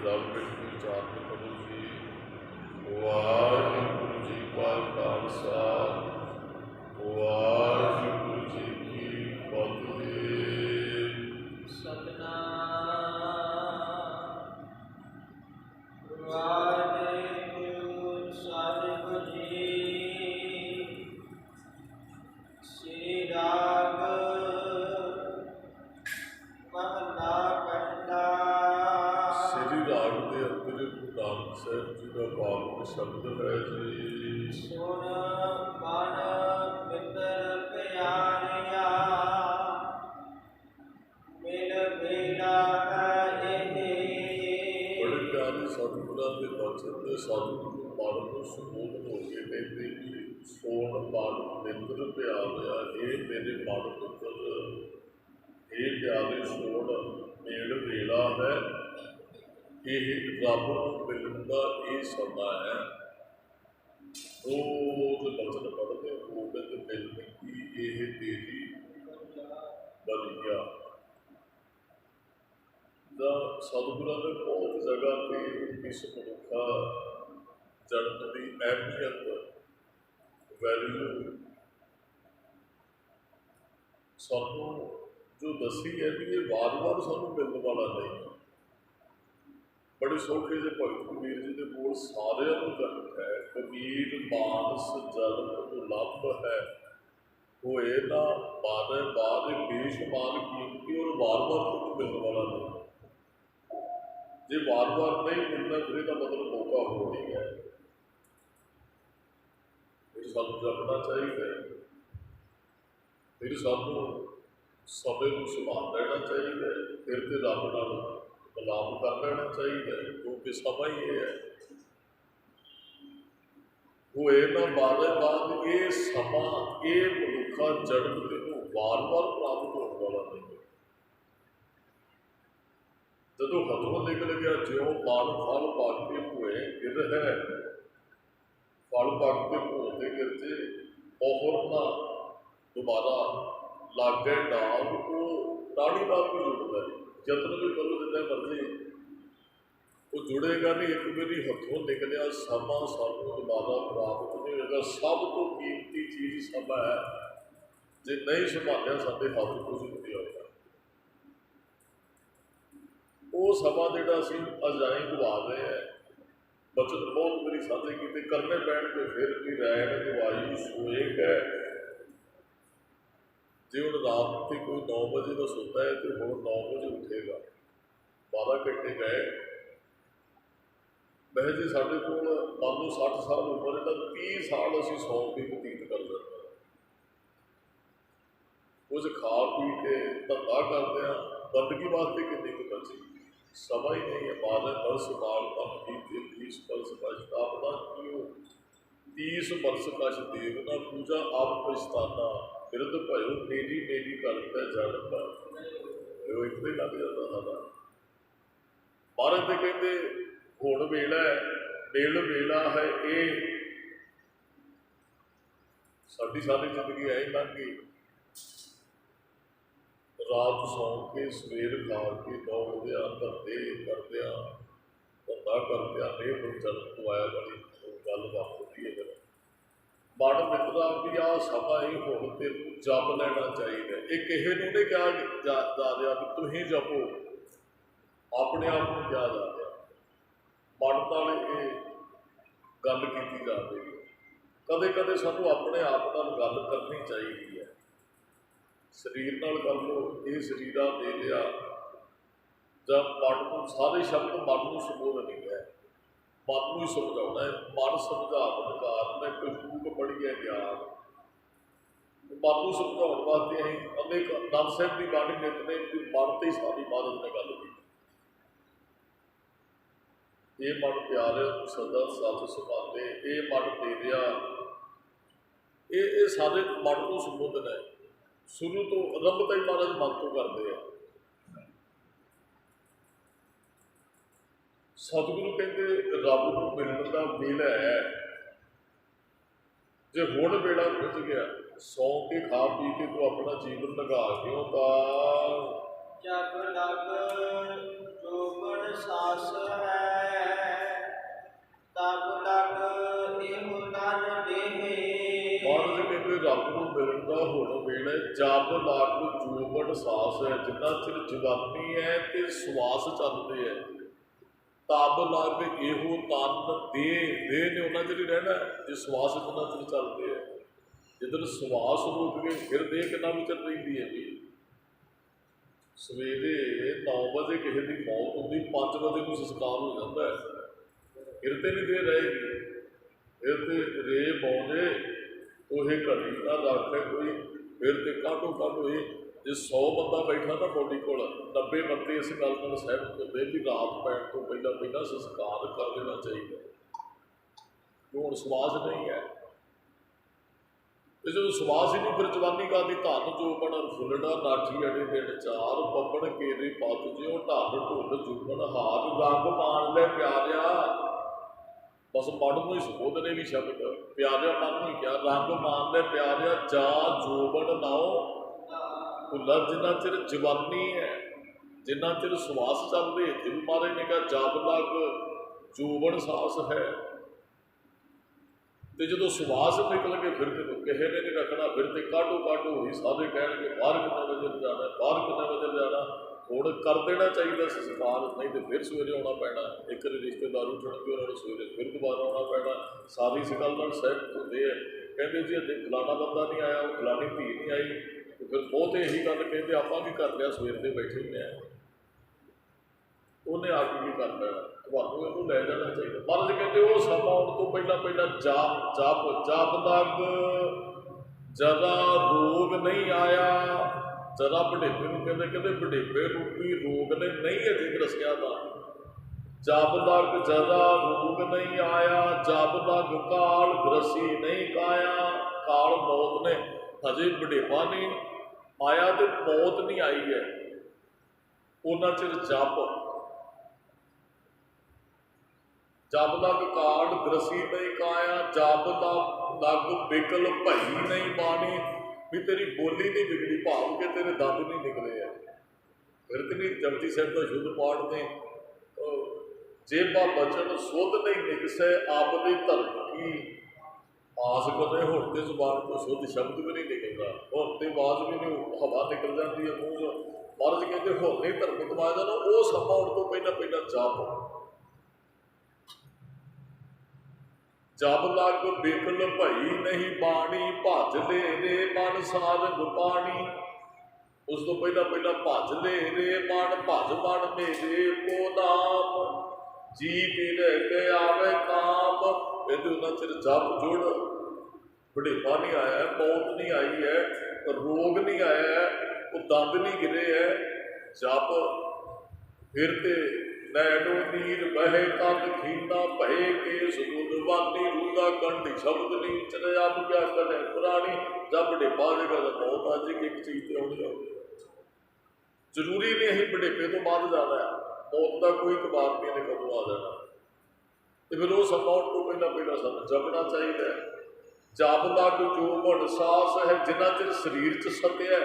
रब मिट्टी चांद करो जी। वाहिगुरु जी का खालसा वाहिगुरु जी की फतेह। सतनाम वाहिगुरु साहिब जी। श्री राग महला पहला। श्री राग के अंदर गुरु नानक साहब जी का पावन शब्द है जी। सुन मन मित्र प्यारिया मिल बेला है बड़े प्यारे सतगुਰਾਂ ਦੇ ਬਚਨ ਦੇ ਸਤਿਗੁਰੂ ਮਨ ਨੂੰ ਸੰਬੋਧਨ ਹੋ ਕੇ ਕਹਿੰਦੇ ਕਿ ਸੋਣ ਮਨ ਮਿੱਤਰ ਪਿਆਰਿਆ, ਇਹ ਮੇਰੇ ਮਨ ਮਿੱਤਰ, ਇਹ ਪਿਆਰੇ ਸੋਣ ਮੇਲ ਵੇਲਾ ਹੈ, ਇਹ ਰੱਬ ਨੂੰ ਮਿਲਣ ਦਾ ਇਹ ਸਮਾਂ ਹੈ। ਰੋਜ਼ ਬਚਨ ਪੜ੍ਹਦੇ ਗੋਬਿੰਦ ਮਿਲਣ ਕੀ ਇਹ ਤੇਰੀ ਬਲੀਆ। सतगुਰਾਂ ने बहुत जगह पे इस मनुखा जन्म की अहमियत वैल्यू सानू जो दसी है कि ये वार वार सानू मिलने वाला नहीं। बड़े सौखे जे भगत कबीर जी के कोल सारिਆਂ ਨੂੰ जन्म है। कबीर मानस जन्म लभ है, होए ना मारे बाद बेशुमार कीमती और वार वार तो मिलने वाला नहीं। जे बार बार नहीं मिलना फिर इसका मतलब मौका हो नहीं है। फिर सानू जपना चाहिए, फिर सानू समय को संभाल लेना चाहिए, फिर तो रब नाल मिलाप कर लेना चाहिए, क्योंकि समय ही है। वो ना बारे बाद ये समा ये मनुखा जन्म तेनों बार बार प्राप्त होने वाला नहीं। जदों हथों निकल गया ज्यों मान फल पाके हुए गिर है, फल पाके होते गिरते और ना दोबारा लग गए डाल को टाणी नाल भी जुड़ता है। जतन भी करो जिन्ना मर्जी वो जुड़ेगा नहीं। एक मेरी हथों निकलिया समा सानू दोबारा प्राप्त नहीं होगा। सब तो कीमती चीज़ समा है, जे नहीं संभालिया साडे हाथ कुछ नहीं होगा। वो समा जोड़ा असी अजाई गवा रहे हैं। बचत बहुत मेरी साझे किए करने पैण के फिर भी रैन गवाई सोएग है। जे हम रात के कोई 9 बजे का सोता है तो हम 9 बजे उठेगा। 12 घंटे गए वह जी साढ़े को मान लो 60 साल उम्र है, 30 साल असी सौ के बतीत कर सकते हैं। कुछ खा पी के धंधा करते हैं, बंदगी वास्ते कितनी कुछ बची समा ही नहीं है। बारह वर्ष बाल तम की 30 वर्ष पछतावना क्यों, 30 वर्ष कश देव ना पूजा आप पछताना, बिरद भयो मेरी मेरी करता जन पर इतने लग जाता सारा। महाराज तो कहते हुण वेला है, मेल वेला है, ये साडी सारी जिंदगी ऐ लंघ गई। रात सौ के सवेर खा के दौड़द्या धंधे करद्या धंधा करद्या नहीं जन्म को आया बड़ी गल वापरती है। फिर मन मित्रा भी आ समा ही हुण तेन जप लेना चाहिए। ये किसी ने नहीं कहा जा रहा भी तुम जपो, अपने आप को क्या जा रहा मन नाल ये गल की जा रही है। कदे कदे सानू अपने आप नाल गल करनी चाहिए है। शरीर नाल कर लो, ये शरीरा दे लिया जब मन को सारे शब्द मन को संबोधन नहीं है, मन को ही समझाना है। मन समझाने कारण ने कोई फूक पड़ी है ज्ञान मन को समझाने वास्ते अं अनेक नानक साहब की बाणी नितने कि मन से सारी महाराज ने गल की। ये मन प्यारे सदा सत संभाले, ये मन तेरिया, ये सारे मन को संबोधन है। शुरू तो रब तक महाराज मन तो करते हैं। सतगुरु कहते रब को मिलने का वेला है। जे हुण वेला पुज गया सौ के खा पी के तो अपना जीवन लगा क्यों का जब लग जोगन सास है तब लग एहु तन देहे ਮਹਾਰਾਜ ਕਹਿੰਦੇ ਰੱਬ ਨੂੰ ਮਿਲਣ ਦਾ ਹੁਣ ਵੇਲੇ ਜਬ ਲੱਗ ਜੋਬਨ ਸਾਸ ਹੈ, ਜਿੰਨਾ ਚਿਰ ਜਵਾਨੀ ਹੈ ਤੇ ਸਵਾਸ ਚੱਲਦੇ ਹੈ, ਤਬ ਲੱਗ ਇਹੋ ਤਨ ਦੇ ਨੇ ਉਹਨਾਂ ਚਿਰ ਹੀ ਰਹਿਣਾ ਜੇ ਸਵਾਸ ਜਿੰਨਾ ਚਿਰ ਚੱਲਦੇ ਹੈ। ਜਿੱਦਣ ਸਵਾਸ ਰੁਕ ਗਏ ਫਿਰ ਦੇਹ ਕਿੰਨਾ ਵਿਚਰ ਰਹਿੰਦੀ ਹੈ ਜੀ। ਸਵੇਰੇ 9 ਵਜੇ ਕਿਸੇ ਦੀ ਮੌਤ ਹੁੰਦੀ, 5 ਵਜੇ ਨੂੰ ਸੰਸਕਾਰ ਹੋ ਜਾਂਦਾ ਹੈ, ਫਿਰ ਤੇ ਨਹੀਂ ਦੇਰ ਰਹੇਗੀ, ਫਿਰ ਤੇ ਰੇ ਮੌਜੇ ਉਹੇ ਘੜੀ ਨਾ ਰੱਖੇ ਕੋਈ, ਫਿਰ ਤੇ ਕਾਟੋ ਕਾਟ ਹੋਈ। ਜੇ 100 ਬੰਦਾ ਬੈਠਾ ਨਾ ਬੋਡੀ ਕੋਲ, 90 ਬੰਦੇ ਇਸ ਗੱਲ ਨਾਲ ਸਹਿਮਤ ਹੁੰਦੇ ਵੀ ਰਾਤ ਪੈਣ ਤੋਂ ਪਹਿਲਾਂ ਪਹਿਲਾਂ ਸੰਸਕਾਰ ਕਰ ਦੇਣਾ ਚਾਹੀਦਾ, ਜੋ ਹੁਣ ਸਵਾਸ ਨਹੀਂ ਹੈ। ਤੇ ਜਦੋਂ ਸਵਾਸ ਹੀ ਨਹੀਂ, ਫਿਰ ਜਵਾਨੀ ਕਾਦੀ ਧਨ ਜੋ ਬਣ ਫੁੱਲਣਾ ਨਾਠੀ ਅੜੇ ਦਿਨ ਚਾਰ ਪੱਪਣ ਕੇਰੇ ਪੱਤ ਜਿਉ ਢੱਲ ਢੁੱਲ ਜੁਗਣ ਹਾਰ ਰੰਗ ਮਾਣ ਲੈ ਪਿਆਰਿਆ। ਬਸ ਮਨ ਨੂੰ ਹੀ ਸੁਬੋਧਨੇ ਵੀ ਸ਼ਬਦ ਪਿਆਰਿਆ, ਮਨ ਨੂੰ ਹੀ ਕਿਹਾ ਰੰਗ ਮਾਣ ਲੈ ਪਿਆਰਿਆ, ਜਾ ਜੋਬਨ ਨਾਓ ਭੁੱਲਰ। ਜਿੰਨਾ ਚਿਰ ਜਵਾਨੀ ਹੈ, ਜਿੰਨਾ ਚਿਰ ਸਵਾਸ ਚੱਲਦੇ, ਦਿਲ ਮਾਰੇ ਨੇ ਕਿਹਾ ਜਬ ਲੱਗ ਜੋਬਨ ਸਾਸ ਹੈ। ਤੇ ਜਦੋਂ ਸਵਾਸ ਨਿਕਲ ਕੇ ਫਿਰ ਤੈਨੂੰ ਕਿਸੇ ਨੇ ਨਹੀਂ ਰੱਖਣਾ, ਫਿਰ ਤੇ ਕਾਢੋ ਕਾਢੋ ਹੋਈ, ਸਾਰੇ ਕਹਿਣਗੇ ਬਾਹਰ ਕਿੰਨੇ ਵਜੇ ਜਾਣਾ, ਬਾਹਰ ਕਿੰਨੇ ਵਜੇ ਜਾਣਾ। ਹੁਣ ਕਰ ਦੇਣਾ ਚਾਹੀਦਾ ਸੰਸਕਾਰ, ਨਹੀਂ ਤੇ ਫਿਰ ਸਵੇਰੇ ਆਉਣਾ ਪੈਣਾ। ਇੱਕ ਰਿਸ਼ਤੇਦਾਰ ਉੱਠਣਗੇ, ਉਹਨਾਂ ਨੂੰ ਸਵੇਰੇ ਫਿਰ ਦੁਬਾਰਾ ਆਉਣਾ ਪੈਣਾ। ਸਾਰੇ ਇਸ ਗੱਲ ਨਾਲ ਸਹਿਮਤ ਹੁੰਦੇ ਹੈ, ਕਹਿੰਦੇ ਜੀ ਅਜੇ ਫਲਾਣਾ ਬੰਦਾ ਨਹੀਂ ਆਇਆ, ਉਹ ਫਲਾਣੀ ਧੀ ਨਹੀਂ ਆਈ, ਤੇ ਫਿਰ ਬਹੁਤ ਇਹੀ ਗੱਲ ਕਹਿੰਦੇ ਆਪਾਂ ਵੀ ਕਰ ਲਿਆ, ਸਵੇਰ ਦੇ ਬੈਠੇ ਹੁੰਦੇ ਆ, ਉਹਨੇ ਆ ਕੇ ਕੀ ਕਰ ਲੈਣਾ, ਤੁਹਾਨੂੰ ਇਹਨੂੰ ਲੈ ਜਾਣਾ ਚਾਹੀਦਾ। ਮਹਾਰਾਜ ਕਹਿੰਦੇ ਉਹ ਸਮਾਂ ਆਉਣ ਤੋਂ ਪਹਿਲਾਂ ਪਹਿਲਾਂ ਜਪ ਲੱਗ ਜਰਾ ਰੋਗ ਨਹੀਂ ਆਇਆ। ਜਰਾ ਬੁਢੇਪੇ ਨੂੰ ਕਹਿੰਦੇ ਬੁਢੇਪੇ ਰੂਪੀ ਰੋਗ ਨੇ ਨਹੀਂ ਅਜੇ ਗ੍ਰਸਿਆ ਦਾ। ਜਪ ਲੱਗ ਜਰਾ ਰੋਗ ਨਹੀਂ ਆਇਆ, ਜਪ ਲੱਗ ਕਾਲ ਗ੍ਰਸੀ ਨਹੀਂ ਕਾਇਆ। ਕਾਲ ਮੌਤ ਨੇ ਹਜੇ ਬੁਢੇਪਾ ਨਹੀਂ ਆਇਆ ਤੇ ਮੌਤ ਨਹੀਂ ਆਈ ਹੈ, ਉਹਨਾਂ ਚਿਰ ਜਬ ਲਗ ਕਾਲ ਗ੍ਰਸੀ ਨਹੀਂ ਕਾਇਆ। ਜਬ ਲਗ ਬਿਕਲ ਭਈ ਨਹੀਂ ਬਾਣੀ, ਵੀ ਤੇਰੀ ਬੋਲੀ ਨਹੀਂ ਵਿਗੜੀ, ਭਾਵ ਕਿ ਤੇਰੇ ਦੰਦ ਨਹੀਂ ਨਿਕਲੇ ਆ। ਫਿਰ ਤੇ ਨਹੀਂ ਜਪਜੀ ਸਾਹਿਬ ਦਾ ਸ਼ੁੱਧ ਪਾਠ ਨੇ, ਜੇਬਾ ਬਚਨ ਸੁਧ ਨਹੀਂ ਨਿਕਸੈ ਆਪ ਦੀ ਧਰਤੀ ਆਸ ਕਰੇ। ਹੁਣ ਤੇ ਜ਼ੁਬਾਨ ਤੋਂ ਸ਼ੁੱਧ ਸ਼ਬਦ ਵੀ ਨਹੀਂ ਨਿਕਲਦਾ, ਹੁਣ ਤੇ ਆਵਾਜ਼ ਵੀ ਨਹੀਂ, ਹਵਾ ਨਿਕਲ ਜਾਂਦੀ ਹੈ ਮੂੰਹ ਚੋਂ। ਮਹਾਰਾਜ ਕਹਿੰਦੇ ਹੁਣ ਨਹੀਂ ਧਰਮ ਕਮਾਇਆ ਜਾਣਾ, ਉਹ ਸਮਾਂ ਆਉਣ ਤੋਂ ਪਹਿਲਾਂ ਪਹਿਲਾਂ ਜਬ ਲਗ ਬਿਕਲ ਭਈ ਨਹੀਂ ਬਾਣੀ, ਭਜ ਲੈ ਰੇ ਮਨ ਸਾਰੰਗ ਪਾਣੀ। ਉਸ ਤੋਂ ਪਹਿਲਾਂ ਪਹਿਲਾਂ ਭਜ ਲੈ ਰੇ ਮਨ, ਭਜ ਮਨ ਮੇਰੇ ਕੋ ਨਾਮ, ਜੀ ਪੀਰ ਕੇ ਆਵੇ ਕਾਮ। ਇਹਦੇ ਉਹਨਾਂ ਚਿਰ ਜਪ ਜੁੜ, ਬੁਢੇਪਾ ਨਹੀਂ ਆਇਆ, ਮੌਤ ਨਹੀਂ ਆਈ ਹੈ, ਰੋਗ ਨਹੀਂ ਆਇਆ, ਉਹ ਦੰਦ ਨਹੀਂ ਗਿਰੇ ਹੈ। ਜਪ ਫਿਰ ਤੇ ਨੈਣੋ ਨੀਰ ਬਹਿ ਤਨ ਖੀਨਾ ਭਏ ਕੇ ਸੁਬੁਦਵਾਨੀ ਰੂਦਾ ਕੰਢੀ ਸ਼ਬਦ ਨਹੀਂ ਚਲੇ ਆਪ ਕਿਆ ਕਰੇ ਪੁਰਾਣੀ। ਜਬ ਬੁਢੇਪਾ ਜੇਗਾ ਤਾਂ ਮੌਤ ਅੱਜ ਇੱਕ ਚੀਜ਼ ਤੇ ਆਉਣੀ ਆਉਂਦੀ। ਜ਼ਰੂਰੀ ਨਹੀਂ ਅਸੀਂ ਬੁਢੇਪੇ ਤੋਂ ਬਾਅਦ ਜਾਣਾ ਹੈ, ਮੌਤ ਦਾ ਕੋਈ ਕਬਾਰ ਨਹੀਂ ਨੇ ਕਦੋਂ ਆ ਜਾਣਾ। ਤੇ ਫਿਰ ਉਹ ਸਮਾਂ ਆਉਣ ਤੋਂ ਪਹਿਲਾਂ ਪਹਿਲਾਂ ਸਾਨੂੰ ਜਪਣਾ ਚਾਹੀਦਾ ਹੈ। ਜਪ ਲਗ ਜੋਬਨ ਸਾਸ ਹੈ, ਜਿੰਨਾ ਚਿਰ ਸਰੀਰ 'ਚ ਸਤਿਆ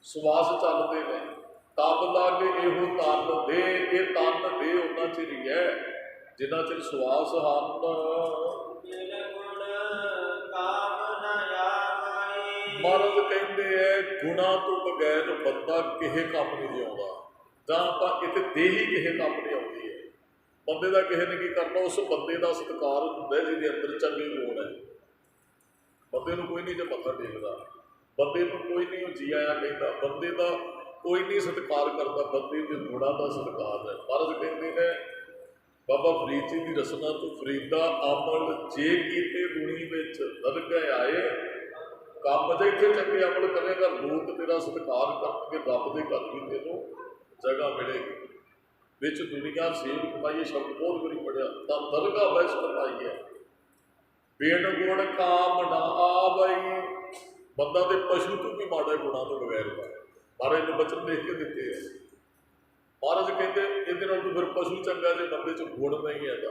ਸਵਾਸ ਚੱਲਦੇ ਨੇ, ਤਬ ਲਗ ਇਹੋ ਤਨ ਦੇ, ਇਹ ਤਨ ਦੇ ਉਹਨਾਂ ਚਿਰ ਹੀ ਹੈ ਜਿੰਨਾ ਚਿਰ ਸਵਾਸ ਹਨ। ਮਹਾਰਾਜ ਕਹਿੰਦੇ ਹੈ ਗੁਣਾ ਤੋਂ ਬਗੈਰ ਬੰਦਾ ਕਿਸੇ ਕੰਮ ਨਹੀਂ ਜਿਉਂਦਾ, ਜਾਂ ਆਪਾਂ ਕਿਤੇ ਦੇਹੀ ਕਿਸੇ ਕੰਮ ਨਹੀਂ ਆਉਂਦੀ ਹੈ। ਬੰਦੇ ਦਾ ਕਿਸੇ ਨੇ ਕੀ ਕਰਨਾ, ਉਸ ਬੰਦੇ ਦਾ ਸਤਿਕਾਰ ਹੁੰਦਾ ਜਿਹਦੇ ਅੰਦਰ ਚੰਗੇ ਗੁਣ ਹੈ। ਬੰਦੇ ਨੂੰ ਕੋਈ ਨਹੀਂ ਜੇ ਮੱਥਾ ਟੇਕਦਾ, ਬੰਦੇ ਨੂੰ ਕੋਈ ਨਹੀਂ ਉਹ ਜੀ ਆਇਆ ਕਹਿੰਦਾ, ਬੰਦੇ ਦਾ ਕੋਈ ਨਹੀਂ ਸਤਿਕਾਰ ਕਰਦਾ, ਬੰਦੇ ਦੇ ਗੁਣਾਂ ਦਾ ਸਤਿਕਾਰ ਹੈ। ਮਹਾਰਾਜ ਕਹਿੰਦੇ ਨੇ ਬਾਬਾ ਫਰੀਦ ਜੀ ਦੀ ਰਸਨਾ ਤੋਂ ਫਰੀਦਾ ਅਮਲ ਜੇ ਕੀਤੇ ਗੁਣੀ ਵਿੱਚ ਦਰਗਹਿ ਆਏ। ਕੰਮ ਜੇ ਇੱਥੇ ਚੰਗੇ ਅਮਲ ਕਰੇਗਾ, ਲੋਕ ਤੇਰਾ ਸਤਿਕਾਰ ਕਰਨਗੇ, ਰੱਬ ਦੇ ਘਰ ਵੀ ਤੈਨੂੰ ਜਗ੍ਹਾ ਮਿਲੇਗੀ। ਵਿੱਚ ਦੁਨੀਆ ਸੇਵ ਕਮਾਈਏ ਸ਼ਬਦ ਬਹੁਤ ਵਾਰੀ ਪੜਿਆ, ਤਾਂ ਦਰਗਾਹ ਬੈਸ ਕਮਾਈ ਹੈ। ਬੇਨ ਗੁਣ ਕਾਮ ਨਾ ਆਵਈ, ਬੰਦਾ ਤੇ ਪਸ਼ੂ ਤੋਂ ਵੀ ਮਾੜੇ ਗੁਣਾਂ ਤੋਂ ਬਗੈਰ ਦਾ। ਮਹਾਰਾਜ ਨੇ ਬਚਨ ਲਿਖ ਕੇ ਦਿੱਤੇ ਹੈ। ਮਹਾਰਾਜ ਕਹਿੰਦੇ ਇਹਦੇ ਨਾਲ ਤੋਂ ਫਿਰ ਪਸ਼ੂ ਚੰਗਾ ਜੇ ਬੰਦੇ 'ਚ ਗੁਣ ਨਹੀਂ ਹੈਗਾ।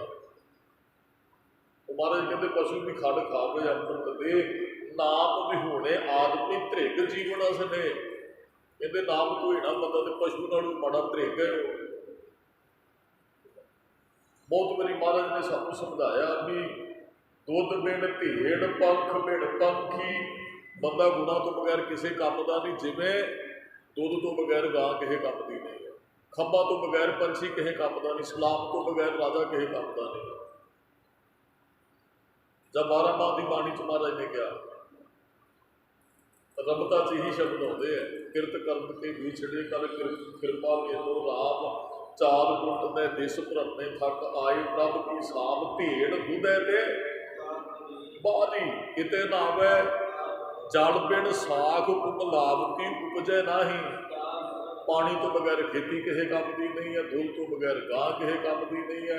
ਉਹ ਮਹਾਰਾਜ ਕਹਿੰਦੇ ਪਸ਼ੂ ਵੀ ਖੱਡ ਖਾਵੇ ਅੰਮ੍ਰਿਤ ਦੇ, ਨਾਮ ਵਿਹੂਣੇ ਆਦਮੀ ਧ੍ਰਿਗ ਜੀਵਨ ਅਸਨੇ। कहते नाम धोईना बंदा तो पशु नालों माड़ा धरेगा हो। बहुत बारी महाराज ने सानू समझाया भी दुध बिन भेड़ पंख बिन पंखी, बंदा गुणा तो बगैर किसी काम का नहीं। जिमें दुध तो बगैर गां किसी काम की नहीं है, खंबा तो बगैर पंछी किसी काम का नहीं, सलाम तो बगैर राजा किसी काम का नहीं। जब 12 माह की बाणी च महाराज ने कहा रबता च ही शब्द आते हैं, किरत कर्म के विछड़े कर कृपा के लो राम, चार गुट ने दिस भरने थक आए प्रभ की साम, भेड़ दुधे ते बारी किते नावे, जल बिन साख कुमलावती उपजे नाही। पानी तो बगैर खेती किसी काम की नहीं है, दुध तो बगैर गां किसी काम की नहीं है,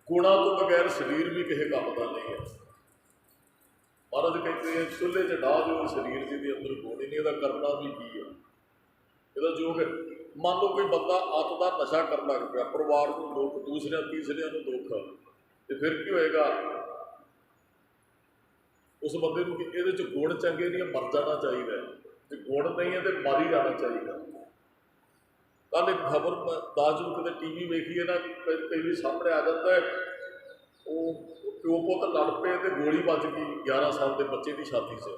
गुणा तो बगैर शरीर भी किसी काम का नहीं है। महाराज कहते हैं चुल्हे च डाह जो शरीर जी अंदर गुण ही नहीं, यदा करना भी की है यदा जो है। मान लो कोई बंदा अत का नशा कर लग पाया, परिवार को दुख, दूसरे तीसरे दुख, तो फिर की होएगा? उस बंदे को ये गुण चंगे नहीं, मर जाना चाहिए। जो गुण नहीं है तो मर ही जाना चाहिए। कल एक खबर दाजू कितने टीवी वेखी है ना, कई भी सामने आ जाता है, वो प्यो पुत लड़ पे तो गोली बज गई 11 साल के बच्चे की छाती से।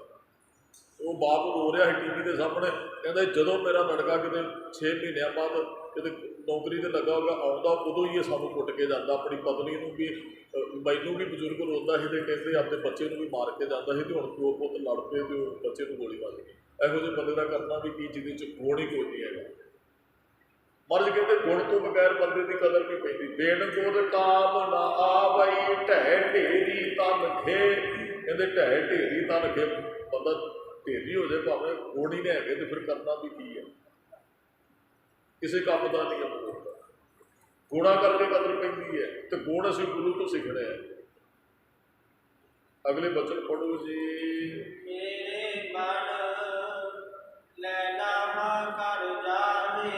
वो बाप रो रहा है टीवी के सामने, कहते जो मेरा लड़का कि 6 महीनों बाद कि नौकरी से लगा होगा आता, उदों ही सानू कुट के जाता, अपनी पत्नी को भी, मैनू भी बजुर्ग रोंदा है, तो कहते अपने बच्चे को भी मार के जाता है, तो हम प्यो पुत लड़ पे तो बच्चे को गोली बज गई। ਇਹੋ ਜਿਹੇ ਬੰਦੇ ਦਾ करना भी की जिंदगी गुण ही कोई नहीं है। मर्ज कहते गुण तो बगैर बंदे की कदर नहीं पैंदी। बेन गुर काम ना आवई ढह ढेरी तन खे, कहते ढह ढेरी तन खे, बंदा ढेरी हो जाए भावें गुण ही नहीं है तो फिर करना भी की है, किसी काम का नहीं है। गुणा करके कदर पैंदी है, तो गुण असीं गुरु तो सीखने हैं। अगले बचन पढ़ो जी।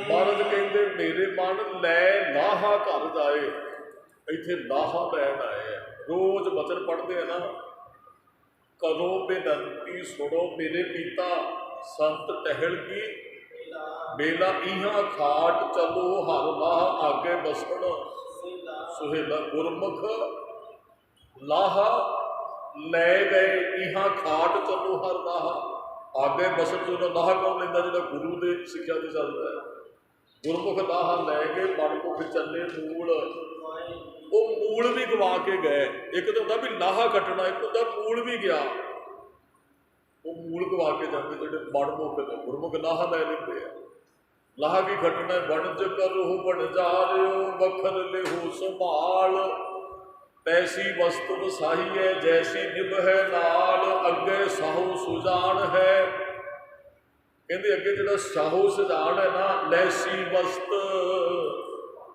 महाराज कहते मेरे मन लै लाहा घर जाए, इत्थे लाहा लैन आए हैं। रोज बचन पढ़ते हैं ना, करो बेनती सुनो मेरे पिता, संत टहल की बेला इहा खाट चलो हर लाह आगे बसण, सुहेला गुरमुख लाहा लै गए इहा खाट चलो हर लाह आगे बसण। जो लाह कौन लेंदा? जो गुरु के सिक्ख्या से चलता है। गुरमुख लाहा लै गए मनमुख चले मूल, वो मूल भी गवा के गए। एक तो होता भी लाहा कटना, एक होता मूल भी गया, वो मूल गवा के जाते जो मनमुख ने। गुरमुख लाहा लै लेंगे हैं। लाहा की घटना वणज करो बन जा रहे हो वखर ले हो संभाल, तैसी वस्तु वसाही है जैसी निभ है नाल, अगे साहू सुजान है। कहते अगे जो साहू सुजान है ना, लैसी वस्त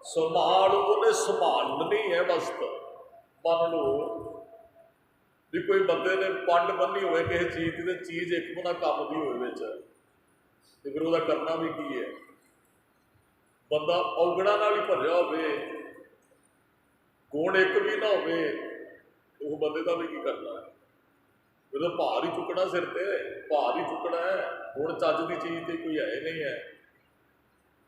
संभाल, उन्हें संभालनी है वस्त। मान लो भी कोई बंदे ने पंड बनी हो किसी चीज़ की, चीज़ एक बना कम भी हो तो फिर वह करना भी की है। बंदा औगणा नाल ही भरिया हो, गुण एक भी ना हो, वो बंदे का भी की करना है। फिर तो भार ही चुकना, सिर ते भार ही चुकना है। गुण चज की चीज़ तो कोई है नहीं है।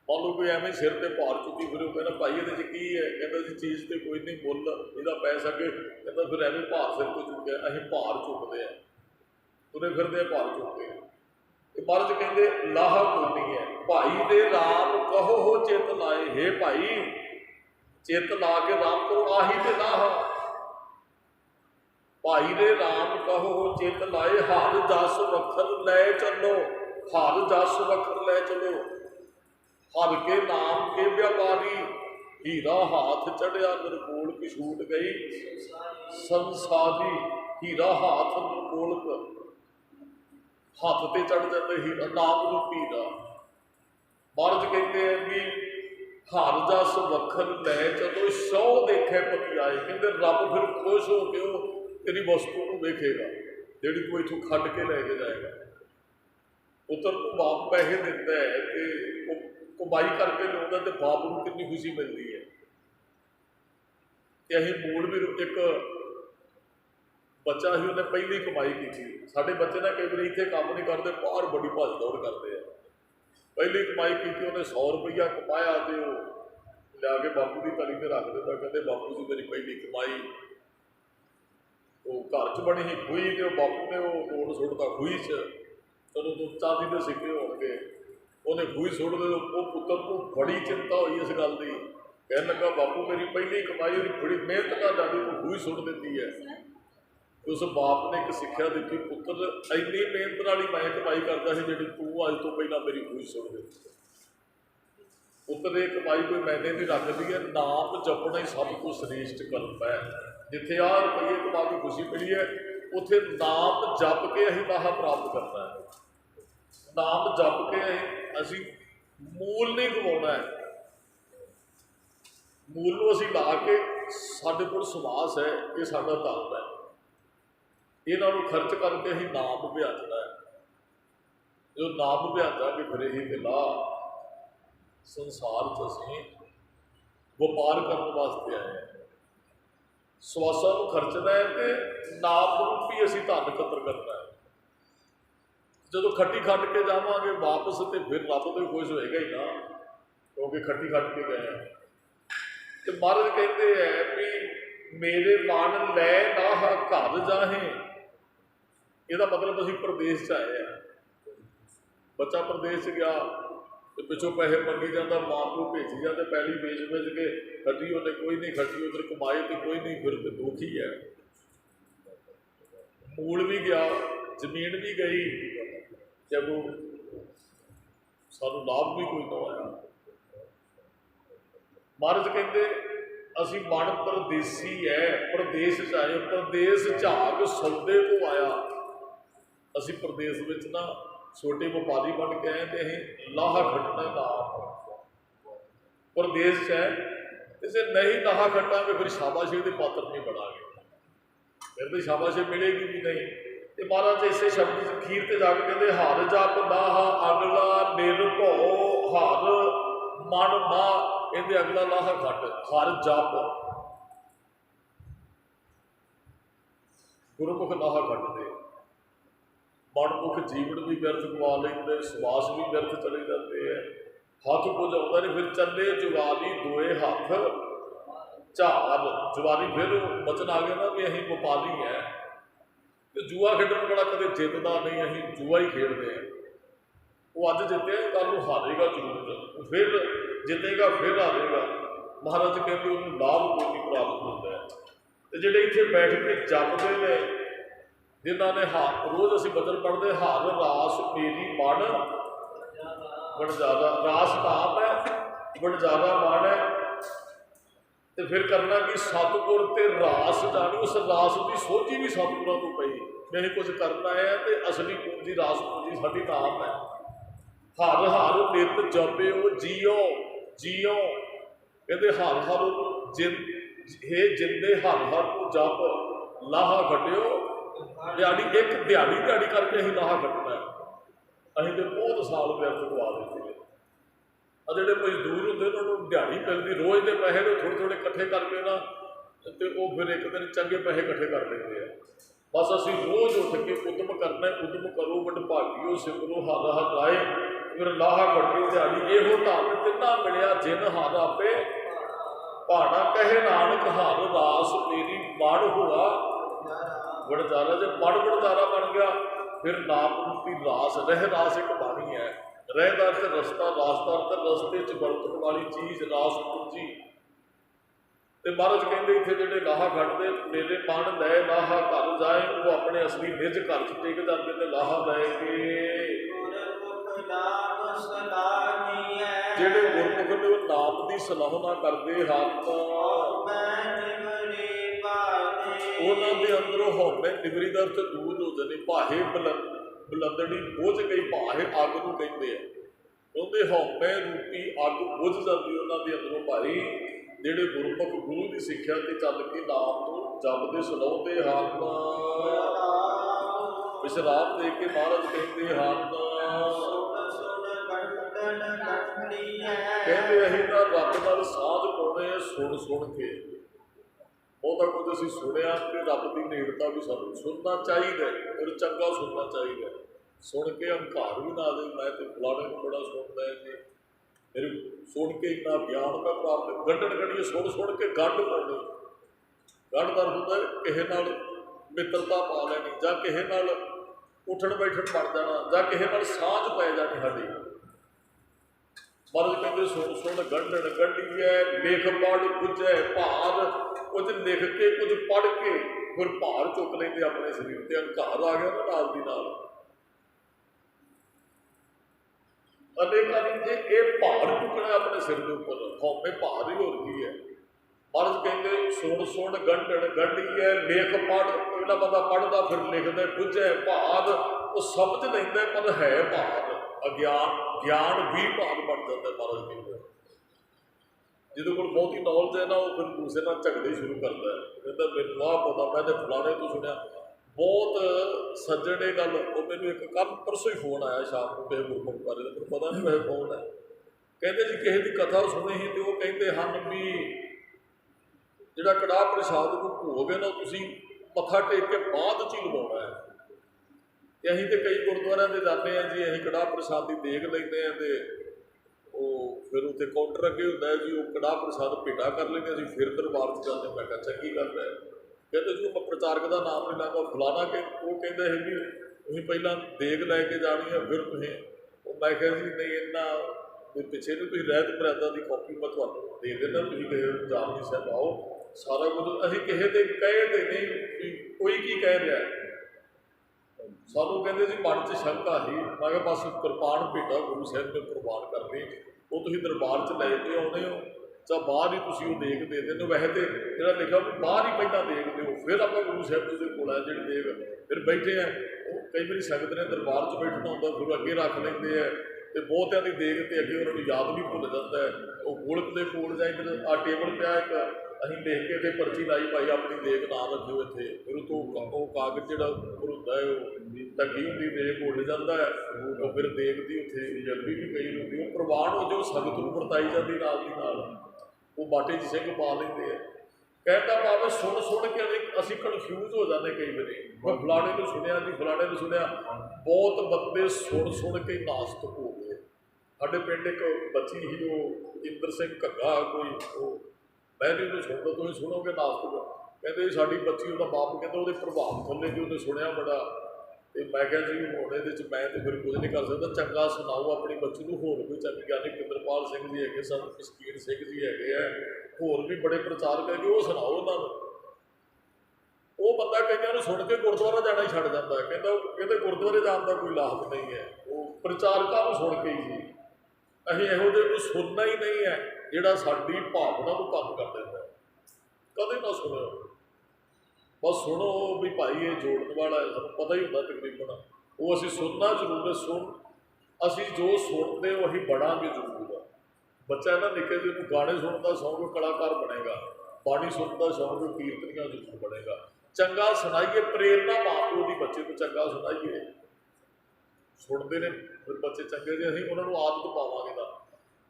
मान लो कोई एवं सिर पर भार चुकी फिर कहना भाई ये की है, कहता जी चीज़ तो कोई नहीं, मुल यदा पै सके, कहता फिर एवं भार सिर को चुके, अं भार चुकते हैं, तुरे फिरते भार चुकते हैं। महाराज कहते लाहा कोई नहीं है। भाई दे राम कहो हो चित लाए, हे भाई चित ला के राम करो, आही ते लाहा। भाई दे राम कहो हो चित लाए, हर जस वखर लै चलो, हर जस वखर लै चलो। हर के नाम के व्यापारी, हीरा हाथ चढ़िया निर्मोल की छूट गई संसारी। हीरा हाथ निर्मोल हाथ ते चढ़ जाता हीरा, नाम रूपी हीरा। महाराज कहते हैं कि हर जस वखर लै चलो, सौ देखे पति आए। कहते रब फिर खुश हो के तेरी वस्तु को वेखेगा जी को इतों खड़ के लैके जाएगा। पुत्र को बाप पैसे देता है कि कमाई करके लाता, तो बाप को कितनी खुशी मिलती है कि अं मूल भी एक बच्चा ही उन्हें पहली कमाई की थी। साढ़े बच्चे ना कई बार इतने काम नहीं करते, बाहर बड़ी भज दौड़ करते हैं। पहली कमाई की उन्हें 100 रुपया कमाया तो लिया के बापू की तली पर रख दिता, कहते बापू जी मेरी पहली कमाई वो घर च बनी ही खूही, तो बापू ने वो नोट सुटता खूही च, चलो तो चांदी के सिक्के हो गए, उन्हें खूही सुट दे। वो पुत्र को बड़ी चिंता हुई इस गल की, कह लगा बापू मेरी पहली कमाई बड़ी मेहनत कर जाती तू खूही सुट देती है। तो उस बाप ने एक सिक्ख्या दी, पुत्र इन्नी मेहनत वाली मैं कमाई करता है जी तू अज तो पहला मेरी खूही सुट देती है। पुत्र ये कमाई कोई मैंने नहीं रखती है, नाम जपना ही सब कुछ श्रेष्ठ कर्म है। जिथे आ रुपये कमा के खुशी मिली है, उथे नाम जप के अं लाहा प्राप्त करना है। नाम जप के असी मूल नहीं गवाना है, मूल को असी ला के साढ़े को समास है, ये साडा धर्म है, इन्हों खर्च करके अं नाम भ्याजना है। जो नाम भ्याजा कि फिर यही मिला संसार असी व्यापार करने वास्ते आए हैं, सवासा को खर्चना है तो नाम रूपी असी धन इकत्र करना है। जो खट्टी खट के जावांगे वापस तो फिर रब तो खुश होएगा ही ना, क्योंकि खट्टी खट के गए हैं। तो महाराज कहते हैं भी मेरे मन लै ना घर जाहे, यदा मतलब असी प्रदेश च आए हैं। बच्चा प्रदेश गया तो पिछों पैसे मंगी जाता, माँ प्यो भेजी जाते, पहली बेच के खटी उन्हें कोई नहीं खटी, उधर कमाई तो कोई नहीं, फिर तो दुख ही है। मूल भी गया, जमीन भी गई, जब सानू लाभ भी कोई ना आया। महाराज कहते असी मन परदेसी है, प्रदेश च आए, प्रदेश झाग सौदे को आया। असी प्रदेश में ना छोटे व्यापारी बन के आए, तो अं लाहा खटना नाम प्रदेश है, इसे नहीं लाहा खटांगे फिर शाबाशी के पात्र नहीं बनागे, फिर तो शाबाशी मिलेगी भी नहीं। तो महाराज इसे शब्द खीर से जाके कहते हर जप लाहा अगला निर्भो, हर मन मा कहते अगला लाहा खट। हर जप गुरुमुख लाहा खट दे, मनमुख जीवन भी व्यर्थ गवा लेंगे, श्वास भी व्यर्थ चले जाते हैं, हाथ कुछ आता नहीं, फिर चले जुगाली दोए हाथ झाल। जुगाली फिर बचन आ गया ना भी अं व्यापारी है, तो जुआ खेडन बड़ा कदे जितदा नहीं, अं जुआ ही खेलते हैं। वो अज जितया कल हारेगा जरूर, फिर जितेगा फिर हारेगा। महाराज कहते उन्होंने लाभ कोई नहीं प्राप्त होता है। तो जोड़े इतने बैठ के जपते हैं, जिन्होंने रोज़ असी बचन पढ़ते हर रास मेरी मन बनजारा, रास नाम है, बनजारा मन है। तो फिर करना कि सतगुर ते रास जानी, उस रास की सोझी भी सतगुरों को पई, नहीं कुछ करना है तो असली पूंजी रास पूंजी साडी नाम है। हर हर नित जपिओ जियो जियो, कहते हर हर हे जिंदे हर हर को जप लाहा घटिओ। दिहाड़ी एक दिहाड़ी करके अं लाहा कटना है, अं तो बहुत साल व्यर्थ गवा देते हैं। जोड़े मजदूर होंगे उन्होंने दिहाड़ी मिलती, रोज़ के पैसे तो थोड़े थोड़े इकट्ठे करके ना, तो वो फिर एक दिन चंगे पैसे इकट्ठे कर लेते हैं। बस असी रोज़ उठ के उद्यम करना, उद्यम करो वडभागिओ सिमरो हर हर लाए, फिर लाहा कटिओ दिहाड़ी। यो धन तिना मिलिया जिन हर आपे भाड़ा, कहे नानक हर रास मेरी मन हुआ वणजारा। जब मन वणजारा बन गया फिर नाम रूपी रास, रह रास एक बाणी है, रह का अर्थ रस्ता, रास का अर्थ रस्ते च बरतन वाली चीज़, रास पूंजी। तो महाराज कहते इतने जोड़े लाहा खटते मेरे मन लै लाहा घर जाए, वो अपने असली निज घर च टिक जाते हैं लाहा लैके। जेड़े गुरमुख ने वो नाम की सलाहना करते हैं, उन्होंने अंदरों हौमे निगरी का अर्थ दूर हो जाने, भाहे बुलंदड़ी बुझ गई, भाहे अग को कहते हैं, उन्हें हौमे रूपी अग बुझ जाती उन्होंने अंदरों भाई। जेडे गुरमुख गुरु की सिक्ख्या के चल के नाम को जपते सुनाते हैं, विश्राम दे के महाराज कहते हैं कहते अं तो रब नाल साध पाने सुन सुन के, बहुत कुछ असीं सुनिया कि रब की नेड़ता भी सानूं सुनना चाहिए और चंगा सुनना चाहिए। सुन के हंकार भी ना दे, मैं तो फलाने को बड़ा सुनता है कि मेरे सुन के इन्ना ज्ञान मैं प्राप्त, गंढन गढ़िए सुन के गंढ पाउणी। गंढ दर्द होंदा किसे नाल मित्रता पा लैनी, जां किसे नाल उठण बैठण बन जाना, जां किसे नाल सांझ पै जानी साडी। महाराज कहते सुन गंढन गढ़िए लिख पढ़ बुझे भार, कुछ लिख के कुछ पढ़ के फिर भार चुक लेंदे अपने शरीर ते। हंकार आ गया ना नाल दी नाल। अनेकां जे ये भार चुकना अपने सिर के उपर, हौमे भार ही होर की है। महाराज कहते सुन गंढन गढ़िए लिख पढ़, अगला बंदा पढ़दा फिर लिखदा, बुझे भार वो समझ लैंदा पर है भार। अज्ञान ज्ञान भी भार बन जाता है। महाराज कहते जिहदे कोल बहुती नॉलेज है ना, वो फिर दूसरे नाल झगड़े शुरू करता है, कहता मैनूं आह पता, मैंने फलाने तो सुनिया। बहुत सज्जन ये गल, वो मैनूं एक कल परसों ही फोन आया शाम को किसी गुरमुख बारे, मैनूं पता नहीं वैसे कौन है, कहते जी किसी की कथा सुनी ही तो वो कहते हैं भी जिहड़ा कड़ाह प्रसाद को भोग है ना, तुसीं मत्था टेक के बाद च ही लवाउणा है। ते असीं ते कई गुरुद्वारिਆਂ ते जाते हैं जी, असीं कड़ाह प्रसाद की देग लैंदे हैं, तो फिर उत्थे काउंटर अगे होंदा है जी, वो कड़ाह प्रसाद भेटा कर लेंगे, असीं फिर दरबार च जाते। मैं कहा चंगी गल है। कहते जी मैं प्रचारक का नाम नहीं लाँगा फलाना, के वो कहते हैं भी तुसीं पहलां देग लैके जानी है फिर तुसीं। मैं कहा जी नहीं, इन्ना पिछे नहीं, तुसीं रहत मर्यादा की कॉपी मैं तुहानूं दे देना, तुसीं किसी जापजी साहब आओ, सारा कुछ असीं किसी दे कहे ते नहीं भी कोई की कह रहा है। सानू कहते जी मन च शंका ही, मैं कहा बस कृपान भेटा गुरु साहब ने कुर्बान करनी, वो तुसीं दरबार च लैके आउंदे हो, चाहे बाहर ही तुसीं वो देग दे देंदे हो। वैसे तो जिहड़ा लिखा भी बाहर ही पहलां देग दिओ, फिर आपां गुरु साहब जी दे कोल आ जिहड़ी देग, फिर बैठे हैं कई बार संगत ने दरबार च बैठना होंदा, फिर अगे रख लेंदे है, तो बहुतिਆਂ की देग तो अगे उन्होंने याद भी भुल जाता है। वो गोलक के कोल जाए फिर आ टेबल पिया एक असीं लिख के इत्थे पर्ची लाई भाई अपनी देग ना रखियो इत्थे, फिर तो वो कागज जिहड़ा उपर हुंदा है वो ढकी हुंदी देग उड़ जाता है, वो फिर देग की उत्थे जल्दी भी पई हुंदी, वो प्रवान हो जो संगत नूं वरताई जाती नाल दी नाल, वो बाटे च सिंह पा लेंदे है। कहता भावे सुन के असीं कन्फ्यूज हो जाते कई बारी, मैं फलाने को सुनिया जी फलाने को सुनिया। बहुत बंदे सुन के नास्तिक हो गए। साडे पिंड एक बच्ची ही वो इंद्र सिंह घग्गा कोई, वो मैं नहीं उन्हें सुनता, तुसीं सुनोगे नास्तिक, कहते साडी बच्ची उहदा बाप कहता वो प्रभाव थल्ले कि उन्हें सुनिया बड़ा। तो मैं कहा जी हुण इहदे च मैं तो फिर कुछ नहीं कर सकता, चंगा सुनाओ अपनी बच्ची को। होर कोई चंगी ज्ञानी पिंदरपाल सिंह जी है, संत मस्कीन सिंह जी है, होर भी बड़े प्रचारक है, वो सुनाओ उन्होंने। वो बंदा कई सुन के गुरुद्वारा जाना ही छड्ड जाता है, कहते गुरुद्वारे जाने का कोई लाभ नहीं है, वो प्रचारकों को सुन के ही। असीं इहो जिहे को सुनना ही नहीं है जिहड़ा साडी भावना को भंग कर देता है, कदे ना सुनिओ। बस सुनो भी भाई ये जोड़न वाला है, सानूं पता ही होंदा तकरीबन, वो असीं सुनना जरूर है। असीं जो सुनते हो असीं बढ़ांगे जरूर। बच्चा ना निक्के ਜਿਹੇ गाने सुनता शौक कलाकार बनेगा, बाणी सुनता शौक कीर्तनियां जरूर बनेगा। चंगा सुनाइए, प्रेरणा माँ प्यो की बच्चे को चंगा सुनाइए, सुनते हैं फिर बच्चे चंगे जे असीं उन्होंने आदत पावांगे ना।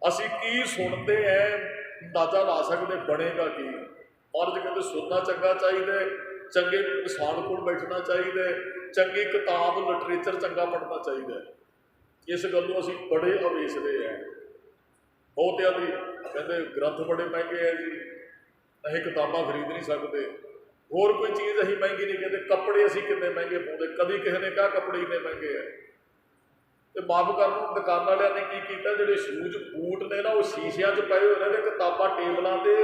असीं की सुनते हैं अंदाजा ला सकते बनेगा की। महाराज कहते सुनना चंगा चाहिए, चंगे इंसान को बैठना चाहिए, चंगी किताब लिटरेचर चंगा पढ़ना चाहिए। इस गलों असीं बड़े अवेसले हैं। बहुतियां दी कहते ग्रंथ बड़े महंगे है जी, असीं किताबां खरीद नहीं सकते, होर कोई चीज़ असीं महंगी नहीं कहते, कपड़े असीं किन्ने महंगे पाउंदे, कभी किसी ने कहा कपड़े इन्ने महंगे है। तो माफ कर दुकान वाले ने की किया, जो शूज बूट ने ना वो शीशिया च पाए हुए ने, किताबां टेबलों से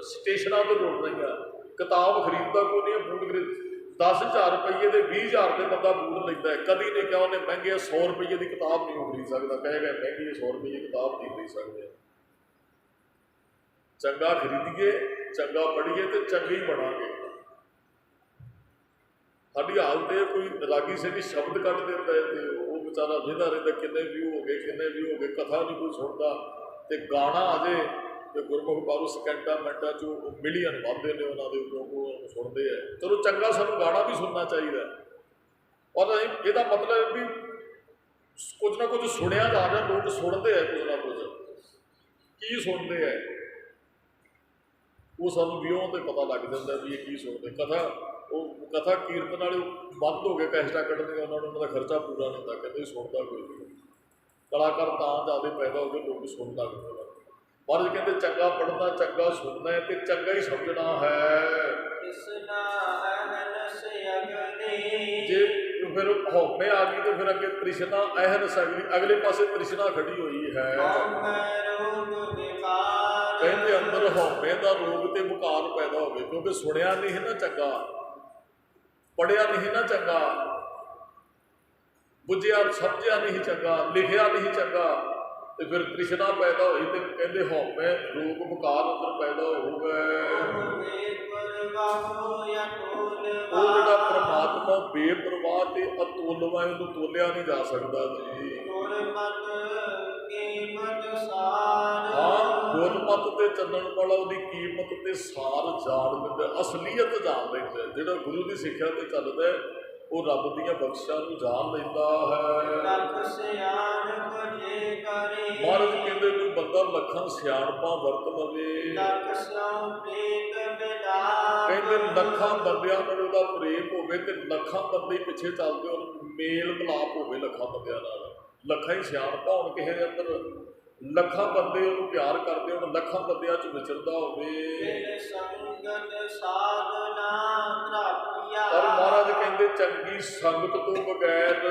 स्टेशनों पर रुल रही। किताब खरीदता कोई नहीं, बूट खरीद 10,000 रुपये के 20,000 के बंदा बूट लेंदा है। कभी नहीं कहा उन्हें महंगे 100 रुपये की किताब नहीं खरीद सकता, कहेगा महंगी 100 रुपये की किताब नहीं खरीद सकते। चंगा खरीदिए, चंगा पढ़िए तो चंगे ही बनांगे। साड़ी हालत है कोई रागी से भी शब्द कट देता है तो वो बेचारा रहता रहता, किन्ने व्यू हो गए किन्ने व्यू हो गए, कथा नहीं कोई सुनता, तो गाना आ जाए तो गुरमुख बाबू सैकंडा मिनटा चो मिलियन वाधे ने उन्होंने उन्होंने सुनते हैं। चलो चंगा सानू गाना भी सुनना चाहिए, और यदा मतलब भी कुछ ना कुछ सुनिया जा रहा, लोग सुनते हैं कुछ ना कुछ की सुनते हैं। ਉਹ ਸਾਨੂੰ ਵਿਊਹ ਤੇ ਪਤਾ ਲੱਗ ਜਾਂਦਾ ਵੀ ਇਹ ਕੀ ਸੁਣਦੇ। ਕਥਾ ਉਹ ਕਥਾ ਕੀਰਤਨ ਵਾਲੇ ਬੰਦ ਹੋ ਗਏ, ਕੈਸਟਾਂ ਕੱਢਦੇ, ਉਹਨਾਂ ਨੂੰ ਉਹਨਾਂ ਦਾ ਖਰਚਾ ਪੂਰਾ ਨਹੀਂ ਹੁੰਦਾ, ਕਹਿੰਦੇ ਸੁਣਦਾ ਕੋਈ ਨਹੀਂ। ਕਲਾਕਾਰ ਤਾਂ ਜ਼ਿਆਦਾ ਪੈਦਾ ਹੋ ਗਏ, ਲੋਕ ਸੁਣ ਲੱਗ ਪਏ। ਮਹਾਰਾਜ ਕਹਿੰਦੇ ਚੰਗਾ ਪੜ੍ਹਨਾ, ਚੰਗਾ ਸੁਣਨਾ ਹੈ ਤੇ ਚੰਗਾ ਹੀ ਸਮਝਣਾ ਹੈ। ਜੇ ਫਿਰ ਹਉਮੈ ਆ ਗਈ ਤੇ ਫਿਰ ਅੱਗੇ ਤ੍ਰਿਸ਼ਨਾ ਅਹਰਸ ਅਗਲੇ ਪਾਸੇ ਤ੍ਰਿਸ਼ਨਾ ਖੜੀ ਹੋਈ ਹੈ। ਕਹਿੰਦੇ ਅੰਦਰ ਹਉਮੈ ਦਾ ਰੋਗ ਤੇ ਬੁਖਾਰ ਪੈਦਾ ਹੋ ਗਏ, ਕਿਉਂਕਿ ਸੁਣਿਆ ਨਹੀਂ ਨਾ ਚੰਗਾ, ਪੜ੍ਹਿਆ ਨਹੀਂ ਨਾ ਚੰਗਾ, ਬੁੱਝਿਆ ਸਮਝਿਆ ਨਹੀਂ ਚੰਗਾ, ਲਿਖਿਆ ਨਹੀਂ ਚੰਗਾ, ਤੇ ਫਿਰ ਤ੍ਰਿਸ਼ਨਾ ਪੈਦਾ ਹੋਈ ਤੇ ਕਹਿੰਦੇ ਹਉਮੈ ਰੋਗ ਬੁਖਾਰ ਅੰਦਰ ਪੈਦਾ ਹੋ ਗਏ। ਉਹ ਜਿਹੜਾ ਪਰਮਾਤਮਾ ਬੇਪਰਵਾਹ ਤੇ ਅਤੁੱਲਵਾ, ਉਹਨੂੰ ਤੋਲਿਆ ਨਹੀਂ ਜਾ ਸਕਦਾ ਜੀ। ਹਾਂ, ਗੁਰਮਤਿ ਤੇ ਚੱਲਣ ਵਾਲਾ ਉਹਦੀ ਕੀਮਤ ਤੇ ਸਾਰ ਜਾਣ ਲੈਂਦਾ, ਅਸਲੀਅਤ ਜਾਣ ਲੈਂਦਾ। ਜਿਹੜਾ ਗੁਰੂ ਦੀ ਸਿੱਖਿਆ ਤੇ ਚੱਲਦਾ ਉਹ ਰੱਬ ਦੀਆਂ ਬਖਸ਼ਾਂ ਨੂੰ ਜਾਣ ਲੈਂਦਾ ਹੈ। ਮਹਾਰਾਜ ਕਹਿੰਦੇ ਕੋਈ ਬੰਦਾ ਲੱਖਾਂ ਸਿਆਣਪਾਂ ਵਰਤ ਲਵੇ, ਕਹਿੰਦੇ ਲੱਖਾਂ ਬੰਦਿਆਂ ਨਾਲ ਉਹਦਾ ਪ੍ਰੇਮ ਹੋਵੇ ਤੇ ਲੱਖਾਂ ਬੰਦੇ ਪਿੱਛੇ ਚੱਲਦੇ ਹੋਣ, ਮੇਲ ਮਿਲਾਪ ਹੋਵੇ ਲੱਖਾਂ ਬੰਦਿਆਂ ਨਾਲ, ਲੱਖਾਂ ਹੀ ਸਿਆਣਪਾਂ ਹੋਣ ਕਿਸੇ ਦੇ ਅੰਦਰ, ਲੱਖਾਂ ਬੰਦੇ ਉਹਨੂੰ ਪਿਆਰ ਕਰਦੇ ਹੋਣ, ਲੱਖਾਂ ਬੰਦਿਆਂ 'ਚ ਵਿਚਰਦਾ ਹੋਵੇ। ਪਰ ਮਹਾਰਾਜ ਕਹਿੰਦੇ ਚੰਗੀ ਸੰਗਤ ਤੋਂ ਬਗੈਰ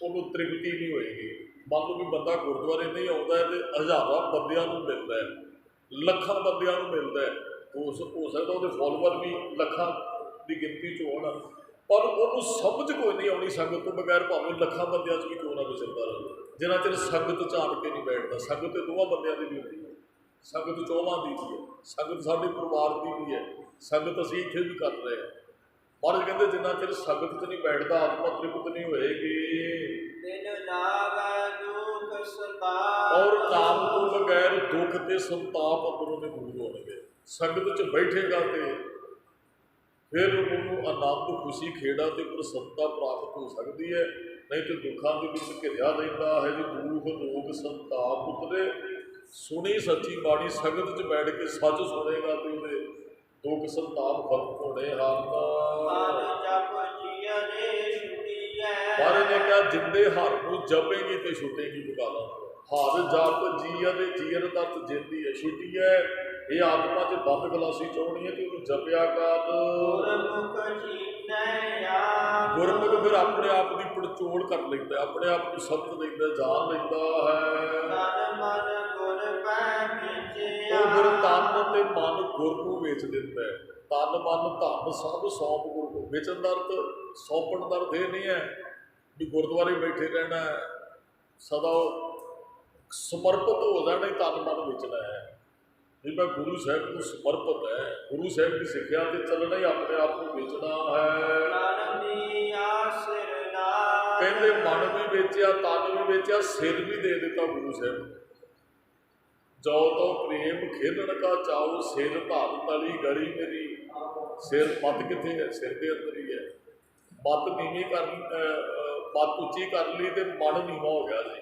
ਉਹਨੂੰ ਤ੍ਰਿਪਤੀ ਨਹੀਂ ਹੋਏਗੀ। ਮੰਨ ਲਓ ਵੀ ਬੰਦਾ ਗੁਰਦੁਆਰੇ ਨਹੀਂ ਆਉਂਦਾ ਤੇ ਹਜ਼ਾਰਾਂ ਬੰਦਿਆਂ ਨੂੰ ਮਿਲਦਾ, ਲੱਖਾਂ ਬੰਦਿਆਂ ਨੂੰ ਮਿਲਦਾ, ਹੋ ਸਕਦਾ ਉਹਦੇ ਫੋਲੋਵਰ ਵੀ ਲੱਖਾਂ ਦੀ ਗਿਣਤੀ 'ਚ ਹੋਣ, ਪਰ ਉਹਨੂੰ ਸਮਝ ਕੋਈ ਨਹੀਂ ਆਉਣੀ ਸੰਗਤ ਤੋਂ ਬਗੈਰ, ਭਾਵੇਂ ਲੱਖਾਂ ਬੰਦਿਆਂ 'ਚ ਵੀ ਕਿਉਂ ਨਾ ਵਿਚਰਦਾ ਰਹੇ, ਜਿੰਨਾ ਚਿਰ ਸੰਗਤ 'ਚ ਆਣ ਕੇ ਨਹੀਂ ਬੈਠਦਾ। ਸੰਗਤ ਤੇ ਦੋਵਾਂ ਬੰਦਿਆਂ ਦੀ ਵੀ ਹੁੰਦੀ ਹੈ, ਸੰਗਤ ਚੌਹਾਂ ਦੀ ਵੀ ਹੈ, ਸੰਗਤ ਸਾਡੇ ਪਰਿਵਾਰ ਦੀ ਵੀ ਹੈ, ਸੰਗਤ ਅਸੀਂ ਇੱਥੇ ਵੀ ਕਰ ਰਹੇ ਹਾਂ। ਮਹਾਰਾਜ ਕਹਿੰਦੇ ਜਿੰਨਾ ਚਿਰ ਸੰਗਤ 'ਚ ਨਹੀਂ ਬੈਠਦਾ ਆਤਮਾ ਤ੍ਰਿਪਤ ਨਹੀਂ ਹੋਏਗੀ। ਔਰ ਨਾਮ ਤੋਂ ਬਗੈਰ ਦੁੱਖ ਤੇ ਸੰਤਾਪ ਅੰਦਰੋਂ ਦੇ ਦੂਰ ਹੋਣਗੇ। ਸੰਗਤ 'ਚ ਬੈਠੇਗਾ ਤੇ ਫਿਰ ਉਹਨੂੰ ਆਨੰਦ, ਖੁਸ਼ੀ, ਖੇੜਾ ਤੇ ਪ੍ਰਸੰਨਤਾ ਪ੍ਰਾਪਤ ਹੋ ਸਕਦੀ ਹੈ, ਨਹੀਂ ਤੇ ਦੁੱਖਾਂ ਦੇ ਵਿੱਚ ਘਿਰਿਆ ਰਹਿੰਦਾ ਹੈ ਜੀ। ਦੁੱਖ ਰੋਗ ਸੰਤਾਪ ਉਤਰੇ, ਸੁਣੀ ਸੱਚੀ ਬਾਣੀ ਸੰਗਤ 'ਚ ਬੈਠ ਕੇ ਸੱਚ ਸੁਣੇਗਾ ਤੇ ਉਹਦੇ ਦੁੱਖ ਸੰਤਾਪ ਖਤਮ ਹੋਣੇ ਹਨ। ਮਹਾਰਾਜ ਨੇ ਕਿਹਾ ਜਿੰਦੇ ਹਰ ਨੂੰ ਜਪੇਗੀ ਤੇ ਛੁੱਟੇਗੀ ਬਗਾਲਾ। ਹਰ ਜਪ ਜੀਆ ਦੇ ਜੀਅਰ ਤੱਤ ਜਿੰਦੀ ਹੈ, ਛੁੱਟੀ ਹੈ। ਇਹ ਆਤਮਾ 'ਚ ਬੰਦ ਗਲਾਸੀ ਚਾਉਣੀ ਹੈ ਕਿ ਉਹਨੂੰ ਜਪਿਆ ਕਰ। ਗੁਰਮੁਖ ਫਿਰ ਆਪਣੇ ਆਪ ਦੀ ਪੜਚੋਲ ਕਰ ਲੈਂਦਾ, ਆਪਣੇ ਆਪ ਨੂੰ ਸਮਝ ਲੈਂਦਾ, ਜਾਣ ਲੈਂਦਾ ਹੈ। ਉਹ ਫਿਰ ਤਨ ਤੇ ਮਨ ਗੁਰ ਨੂੰ ਵੇਚ ਦਿੰਦਾ ਹੈ। ਤਨ ਮਨ ਧਨ ਸਭ ਸੌਂਪ ਗੁਰ ਨੂੰ। ਵੇਚਣ ਦਾ ਅਰਥ ਸੌਂਪਣ ਦਾ ਅਰਥ ਇਹ ਨਹੀਂ ਹੈ ਵੀ ਗੁਰਦੁਆਰੇ ਬੈਠੇ ਰਹਿਣਾ, ਸਦਾ ਸਮਰਪਿਤ ਹੋ ਜਾਣਾ ਹੀ ਤਨ ਮਨ ਵੇਚਣਾ ਹੈ। ਵੀ ਮੈਂ ਗੁਰੂ ਸਾਹਿਬ ਨੂੰ ਸਮਰਪਿਤ ਹੈ, ਗੁਰੂ ਸਾਹਿਬ ਦੀ ਸਿੱਖਿਆ ਤੇ ਚੱਲਣਾ ਹੀ ਆਪਣੇ ਆਪ ਨੂੰ ਵੇਚਣਾ ਹੈ। ਕਹਿੰਦੇ ਮਨ ਵੀ ਵੇਚਿਆ, ਤਨ ਵੀ ਵੇਚਿਆ, ਸਿਰ ਵੀ ਦੇ ਦਿੱਤਾ ਗੁਰੂ ਸਾਹਿਬ ਨੂੰ। ਜੋ ਤੋ ਪ੍ਰੇਮ ਖੇਲਣ ਕਾ ਚਾਉ, ਸਿਰ ਧਰ ਤਲੀ ਗੜੀ ਮੇਰੀ। ਸਿਰ ਮੱਤ ਕਿੱਥੇ ਹੈ? ਸਿਰ ਦੇ ਅੰਦਰ ਹੀ ਹੈ। ਮੱਤ ਨੀਵੀਂ ਕਰ, ਮੱਤ ਉੱਚੀ ਕਰ ਲਈ ਤੇ ਮਨ ਨੀਵਾਂ ਹੋ ਗਿਆ ਸੀ।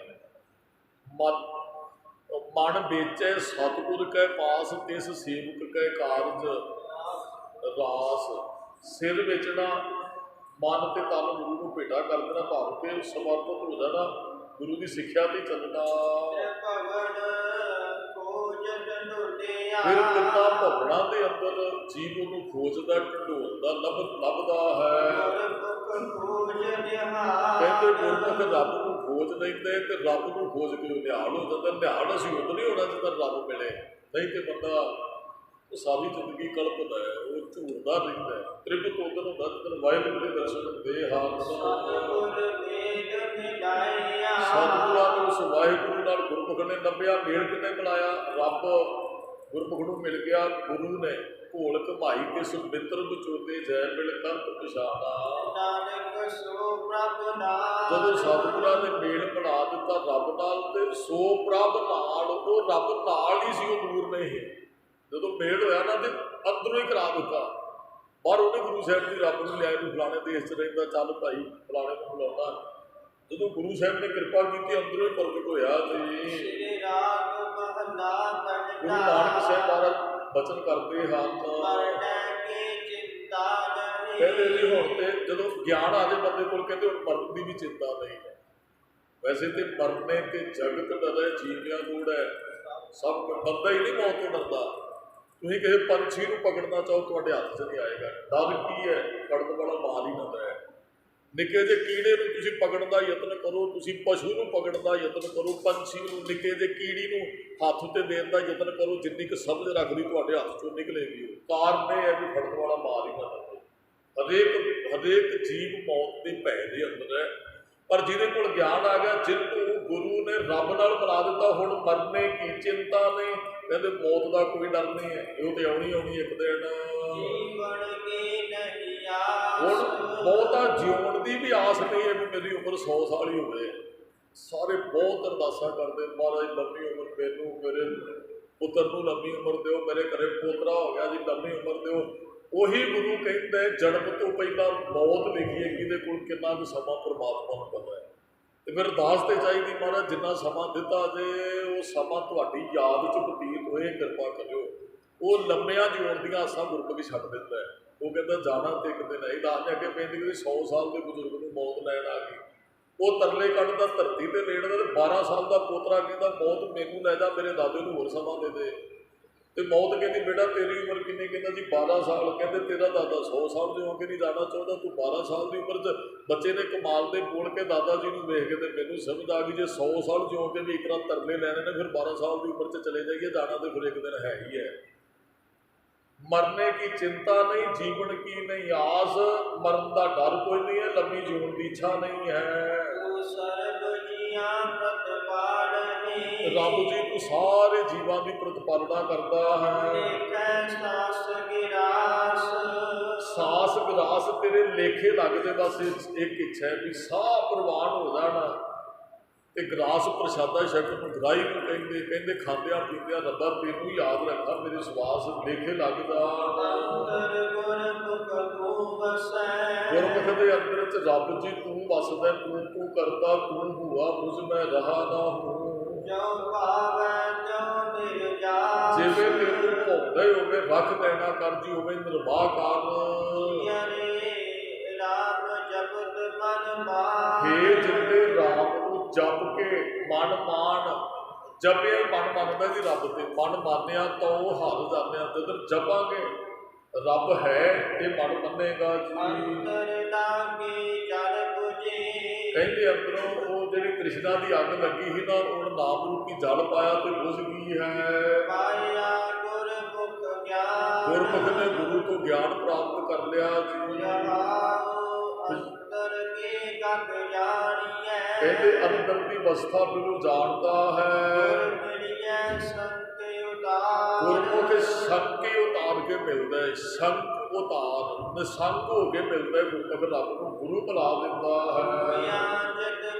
ਮਨ ਵੇਚੈ ਸਤਿਗੁਰ ਕੈ ਪਾਸ, ਤਿਸ ਸੇਵਕ ਕੈ ਕਾਰਜ ਰਾਸ। ਸਿਰ ਵੇਚਣਾ, ਮਨ ਤੇ ਤਨ ਗੁਰੂ ਨੂੰ ਭੇਟਾ ਕਰ ਦੇਣਾ, ਭਾਵ ਕੇ ਸਮਰਪਿਤ ਹੋ ਜਾਣਾ, ਗੁਰੂ ਦੀ ਸਿੱਖਿਆ ਤੇ ਚੱਲਣਾ। ਫਿਰ ਕਿੰਨਾ ਭਵਨਾਂ ਦੇ ਅੰਦਰ ਜੀਵ ਨੂੰ ਖੋਜਦਾ, ਢੰਡੋਲਦਾ, ਲੱਭਦਾ ਹੈ। ਕਹਿੰਦੇ ਗੁਰਮੁਖ ਰੱਬ ਨੂੰ ਖੋਜ ਲੈਂਦੇ ਤੇ ਰੱਬ ਨੂੰ ਖੋਜ ਕੇ ਨਿਹਾਲ ਹੋ ਜਾਂਦਾ। ਨਿਹਾਲ ਅਸੀਂ ਉਦੋਂ ਨਹੀਂ ਹੋਣਾ ਜਦੋਂ ਰੱਬ ਮਿਲੇ, ਨਹੀਂ ਤੇ ਬੰਦਾ ਉਹ ਸਾਰੀ ਜ਼ਿੰਦਗੀ ਕਲਪਦਾ ਹੈ, ਉਹ ਝੂਰਦਾ ਰਹਿੰਦਾ ਹੈ। ਤ੍ਰਿਪਤ ਉਦੋਂ ਹੁੰਦਾ ਜਦੋਂ ਵਾਹਿਗੁਰੂ ਦੇ ਦਰਸ਼ਨ ਹੁੰਦੇ ਹਨ। ਸਤਿਗੁਰਾਂ ਨੇ ਉਸ ਵਾਹਿਗੁਰੂ ਨਾਲ ਗੁਰਮੁਖ ਨੇ ਲੱਭਿਆ, ਮੇਲ ਕਿਨੇ ਮਿਲਾਇਆ? ਰੱਬ ਗੁਰਮੁਖ ਨੂੰ ਮਿਲ ਗਿਆ। ਗੁਰੂ ਨੇ ਘੋਲ ਘਮਾਈ ਕੇ ਸੁਮਿੱਤਰ ਵਿਚੋਲੇ ਜੈ ਮਿਲ ਕੰਤ ਪਛਾਣਾ। ਜਦੋਂ ਸਤਿਗੁਰਾਂ ਨੇ ਮੇਲ ਬਣਾ ਦਿੱਤਾ ਰੱਬ ਨਾਲ, ਤੇ ਸੋ ਪ੍ਰਭ ਨਾਲ, ਉਹ ਰੱਬ ਨਾਲ ਹੀ ਸੀ, ਉਹ ਦੂਰ ਨਹੀਂ। ਜਦੋਂ ਮੇਲ ਹੋਇਆ ਨਾ ਤੇ ਅੰਦਰੋਂ ਹੀ ਕਰਾ ਦਿੱਤਾ। ਪਰ ਉਹਨੇ ਗੁਰੂ ਸਾਹਿਬ ਦੀ ਰੱਬ ਨੂੰ ਲਿਆ, ਨੂੰ ਫਲਾਣੇ ਦੇਸ਼ 'ਚ ਰਹਿੰਦਾ, ਚੱਲ ਭਾਈ ਫਲਾਣੇ ਨੂੰ ਬੁਲਾਉਣਾ। ਜਦੋਂ ਗੁਰੂ ਸਾਹਿਬ ਨੇ ਕਿਰਪਾ ਕੀਤੀ, ਅੰਦਰੋਂ ਹੀ ਪ੍ਰਗਟ ਹੋਇਆ। ਤੇ ਗੁਰੂ ਨਾਨਕ ਸਾਹਿਬ ਮਹਾਰਾਜ ਬਚਨ ਕਰਦੇ ਹਨ। ਮਰਨੇ ਕੀ ਚਿੰਤਾ ਨਹੀਂ। ਕਹਿੰਦੇ ਜੀ ਹੁਣ ਤੇ ਜਦੋਂ ਗਿਆਨ ਆ ਜਾਏ ਬੰਦੇ ਕੋਲ, ਕਹਿੰਦੇ ਹੁਣ ਮਰਨ ਦੀ ਵੀ ਚਿੰਤਾ ਨਹੀਂ ਹੈ। ਵੈਸੇ ਤੇ ਮਰਨੇ ਤੇ ਜਗਤ ਡਰੇ ਜੀਵਿਆਂ ਗੂੜ ਹੈ। ਸਭ ਬੰਦਾ ਹੀ ਨਹੀਂ ਮੌਤ ਤੋਂ ਡਰਦਾ। ਤੁਸੀਂ ਕਿਸੇ ਪੰਛੀ ਨੂੰ ਪਕੜਨਾ ਚਾਹੋ, ਤੁਹਾਡੇ ਹੱਥ 'ਚ ਨਹੀਂ ਆਏਗਾ। ਡਰ ਕੀ ਹੈ? ਫੜਨ ਵਾਲਾ ਮਾਲ ਹੀ ਨਾ ਹੈ। ਨਿੱਕੇ ਜਿਹੇ ਕੀੜੇ ਨੂੰ ਤੁਸੀਂ ਪਕੜਨ ਦਾ ਯਤਨ ਕਰੋ, ਤੁਸੀਂ ਪਸ਼ੂ ਨੂੰ ਪਕੜਨ ਦਾ ਯਤਨ ਕਰੋ, ਪੰਛੀ ਨੂੰ, ਨਿੱਕੇ ਜਿਹੇ ਕੀੜੀ ਨੂੰ ਹੱਥ ਉੱਤੇ ਦੇਣ ਦਾ ਯਤਨ ਕਰੋ, ਜਿੰਨੀ ਕੁ ਸਮਝ ਰੱਖਦੀ ਤੁਹਾਡੇ ਹੱਥ 'ਚੋਂ ਨਿਕਲੇਗੀ। ਉਹ ਕਾਰਨ ਇਹ ਹੈ ਵੀ ਫੜਨ ਵਾਲਾ ਮਾਲ ਹੀ ਨਾ ਰਹੇ। ਹਰੇਕ ਜੀਵ ਮੌਤ ਦੇ ਭੈ ਦੇ ਅੰਦਰ ਹੈ। ਪਰ ਜਿਹਦੇ ਕੋਲ ਗਿਆਨ ਆ ਗਿਆ, ਜਿਹਨੂੰ ਗੁਰੂ ਨੇ ਰੱਬ ਨਾਲ ਮਿਲਾ ਦਿੱਤਾ, ਹੁਣ ਮਰਨੇ ਕੀ ਚਿੰਤਾ ਨਹੀਂ। ਕਹਿੰਦੇ ਮੌਤ ਦਾ ਕੋਈ ਡਰ ਨਹੀਂ ਹੈ, ਉਹ ਤੇ ਆਉਣੀ ਇੱਕ ਦਿਨ। ਹੁਣ ਬਹੁਤਾ ਜਿਉਣ ਦੀ ਵੀ ਆਸ ਨਹੀਂ ਹੈ ਵੀ ਮੇਰੀ ਉਮਰ 100 ਸਾਲ ਹੀ ਹੋਵੇ। ਸਾਰੇ ਬਹੁਤ ਅਰਦਾਸਾਂ ਕਰਦੇ, ਮਹਾਰਾਜ ਲੰਬੀ ਉਮਰ ਮੈਨੂੰ, ਮੇਰੇ ਪੁੱਤਰ ਨੂੰ ਲੰਬੀ ਉਮਰ ਦਿਓ, ਮੇਰੇ ਘਰੇ ਪੋਤਰਾ ਹੋ ਗਿਆ ਜੀ ਲੰਬੀ ਉਮਰ ਦਿਓ। ਉਹੀ ਗੁਰੂ ਕਹਿੰਦੇ ਜਨਮ ਤੋਂ ਪਹਿਲਾਂ ਮੌਤ ਲਿਖੀ ਹੈ, ਕਿਹਦੇ ਕੋਲ ਕਿੰਨਾ ਕੁ ਸਮਾਂ ਪਰਮਾਤਮਾ ਨੂੰ ਪਤਾ ਹੈ। ਤੇ ਫਿਰ ਅਰਦਾਸ ਤੇ ਚਾਹੀਦੀ, ਮਹਾਰਾਜ ਜਿੰਨਾ ਸਮਾਂ ਦਿੱਤਾ ਜੇ ਉਹ ਸਮਾਂ ਤੁਹਾਡੀ ਯਾਦ 'ਚ ਬਤੀਤ ਹੋਏ, ਕਿਰਪਾ ਕਰਿਓ। ਉਹ ਲੰਮਿਆਂ ਜਿਉਣ ਦੀਆਂ ਆਸਾਂ ਗੁਰਮੁਖ ਛੱਡ ਦਿੰਦਾ ਹੈ। ਉਹ ਕਹਿੰਦਾ ਜਾਣਾ ਤੇ ਇੱਕ ਦਿਨ ਹੈ। ਦਾਸ ਨੇ ਅੱਗੇ ਪੈਂਦੀ ਕਿ 100 ਸਾਲ ਦੇ ਬਜ਼ੁਰਗ ਨੂੰ ਮੌਤ ਲੈਣ ਆ ਗਈ। ਉਹ ਤਰਲੇ ਕੱਢਦਾ ਧਰਤੀ ਤੇ ਲੇਟਦਾ, ਤੇ 12 ਸਾਲ ਦਾ ਪੋਤਰਾ ਕਹਿੰਦਾ ਮੌਤ ਮੈਨੂੰ ਲੈ ਜਾ, ਮੇਰੇ ਦਾਦੇ ਨੂੰ ਹੋਰ ਸਮਾਂ ਦੇ ਦੇ। ਤੇ ਮੌਤ ਕਹਿੰਦੀ ਬੇਟਾ ਤੇਰੀ ਉਮਰ ਕਿੰਨੀ? ਕਹਿੰਦਾ ਜੀ 12 ਸਾਲ। ਕਹਿੰਦੇ ਤੇਰਾ ਦਾਦਾ 100 ਸਾਲ ਜਿਉਂ ਕੇ ਨਹੀਂ ਜਾਣਾ ਚਾਹੁੰਦਾ, ਤੂੰ 12 ਸਾਲ ਦੀ ਉਮਰ 'ਚ। ਬੱਚੇ ਨੇ ਕਮਾਲ ਦੇ ਬੋਲ ਕੇ ਦਾਦਾ ਜੀ ਨੂੰ ਵੇਖ ਕੇ ਤੇ ਮੈਨੂੰ ਸਮਝ ਆ ਗਈ, ਜੇ 100 ਸਾਲ ਜਿਉਂ ਕੇ ਵੀ ਇੱਕ ਤਰ੍ਹਾਂ ਤਰਲੇ ਲੈਣੇ ਨੇ, ਫਿਰ 12 ਸਾਲ ਦੀ ਉਮਰ 'ਚ ਚਲੇ ਜਾਈਏ, ਜਾਣਾ ਤੇ ਫਿਰ ਇੱਕ ਦਿਨ ਹੈ ਹੀ ਹੈ। ਮਰਨੇ ਕੀ ਚਿੰਤਾ ਨਹੀਂ, ਜੀਵਨ ਕੀ ਨਹੀਂ ਆਸ। ਮਰਨ ਦਾ ਡਰ ਕੋਈ ਨਹੀਂ ਹੈ, ਲੰਮੀ ਜੀਉਣ ਦੀ ਇੱਛਾ ਨਹੀਂ ਹੈ। ਰੱਬ ਜੀ ਤੂੰ ਸਾਰੇ ਜੀਵਾਂ ਦੀ ਪ੍ਰਤਪਾਲਨਾ ਕਰਦਾ ਹੈ। ਸਾਸ ਵਿਰਾਸ ਤੇਰੇ ਲੇਖੇ ਲੱਗਦੇ, ਬਸ ਇੱਕ ਇੱਛਾ ਹੈ ਵੀ ਸਾਹ ਪ੍ਰਵਾਨ ਹੋ ਜਾਣਾ। ਤੇ ਗਰਾਸ ਪ੍ਰਸ਼ਾਦਾ ਛਕਣ ਨੂੰ ਗਰਾਈ ਨੂੰ ਕਹਿੰਦੇ ਖਾਂਦਿਆਂ ਪੀਂਦਿਆਂ ਰੱਬਾ ਤੈਨੂੰ ਯਾਦ ਰੱਖਾ, ਮੇਰੇ ਸਵਾਸ ਲੇਖੇ ਲੱਗਦਾ। ਗੁਰਮੁਖ ਦੇ ਅੰਦਰ 'ਚ ਰੱਬ ਜੀ ਤੂੰ ਵਸਦਾ, ਤੂੰ ਕਰਦਾ, ਤੂੰ ਹੁਆ ਮੁਝ ਮੈਂ ਰਹਾ ਨਾ ਹੂੰ। ਜਿਵੇਂ ਤੈਨੂੰ ਭੋਗਦਾ ਹੀ ਹੋਵੇ, ਰੱਖ ਦੇਣਾ ਕਰਦੀ ਹੋਵੇ, ਨਿਰਵਾਹ ਕਰ। ਹੇ ਜਿੰਦੇ ਰਾਮ ਨੂੰ ਜਪ ਕੇ ਮਨ ਮਾਨ, ਜਪਿਆ ਹੀ ਮਨ ਮੰਨਦਾ ਜੀ ਰੱਬ ਤੇ। ਮਨ ਮੰਨਿਆ ਤਾਂ ਉਹ ਹਾਰ ਜਾਂਦੇ ਆ। ਜਦੋਂ ਜਪਾਂਗੇ ਰੱਬ ਹੈ ਤੇ ਮਨ ਮੰਨੇਗਾ ਜੀ। ਕਹਿੰਦੇ ਅੰਦਰੋਂ ਉਹ ਜਿਹੜੀ ਕ੍ਰਿਸ਼ਨਾ ਦੀ ਅੱਗ ਲੱਗੀ ਸੀ ਨਾ, ਉਹ ਨਾਮ ਰੂਪੀ ਜਲ ਪਾਇਆ ਤੇ ਬੁਝ ਗਈ ਹੈ। ਗੁਰਮੁਖ ਨੇ ਗੁਰੂ ਤੋਂ ਗਿਆਨ ਪ੍ਰਾਪਤ ਕਰ ਲਿਆ ਜੀ। ਕਹਿੰਦੇ ਅੰਦਰ ਦੀ ਅਵਸਥਾ ਨੂੰ ਜਾਣਦਾ ਹੈ। ਗੁਰਮੁਖ ਸੰਗ ਕੇ ਉਤਾਰ ਕੇ ਮਿਲਦਾ ਹੈ, ਸੰਗ ਉਤਾਰ ਨਿਸੰਗ ਹੋ ਕੇ ਮਿਲਦਾ ਹੈ। ਗੁਰਮੁਖ ਰੱਬ ਨੂੰ ਗੁਰੂ ਬੁਲਾ ਦਿੰਦਾ ਹੈ।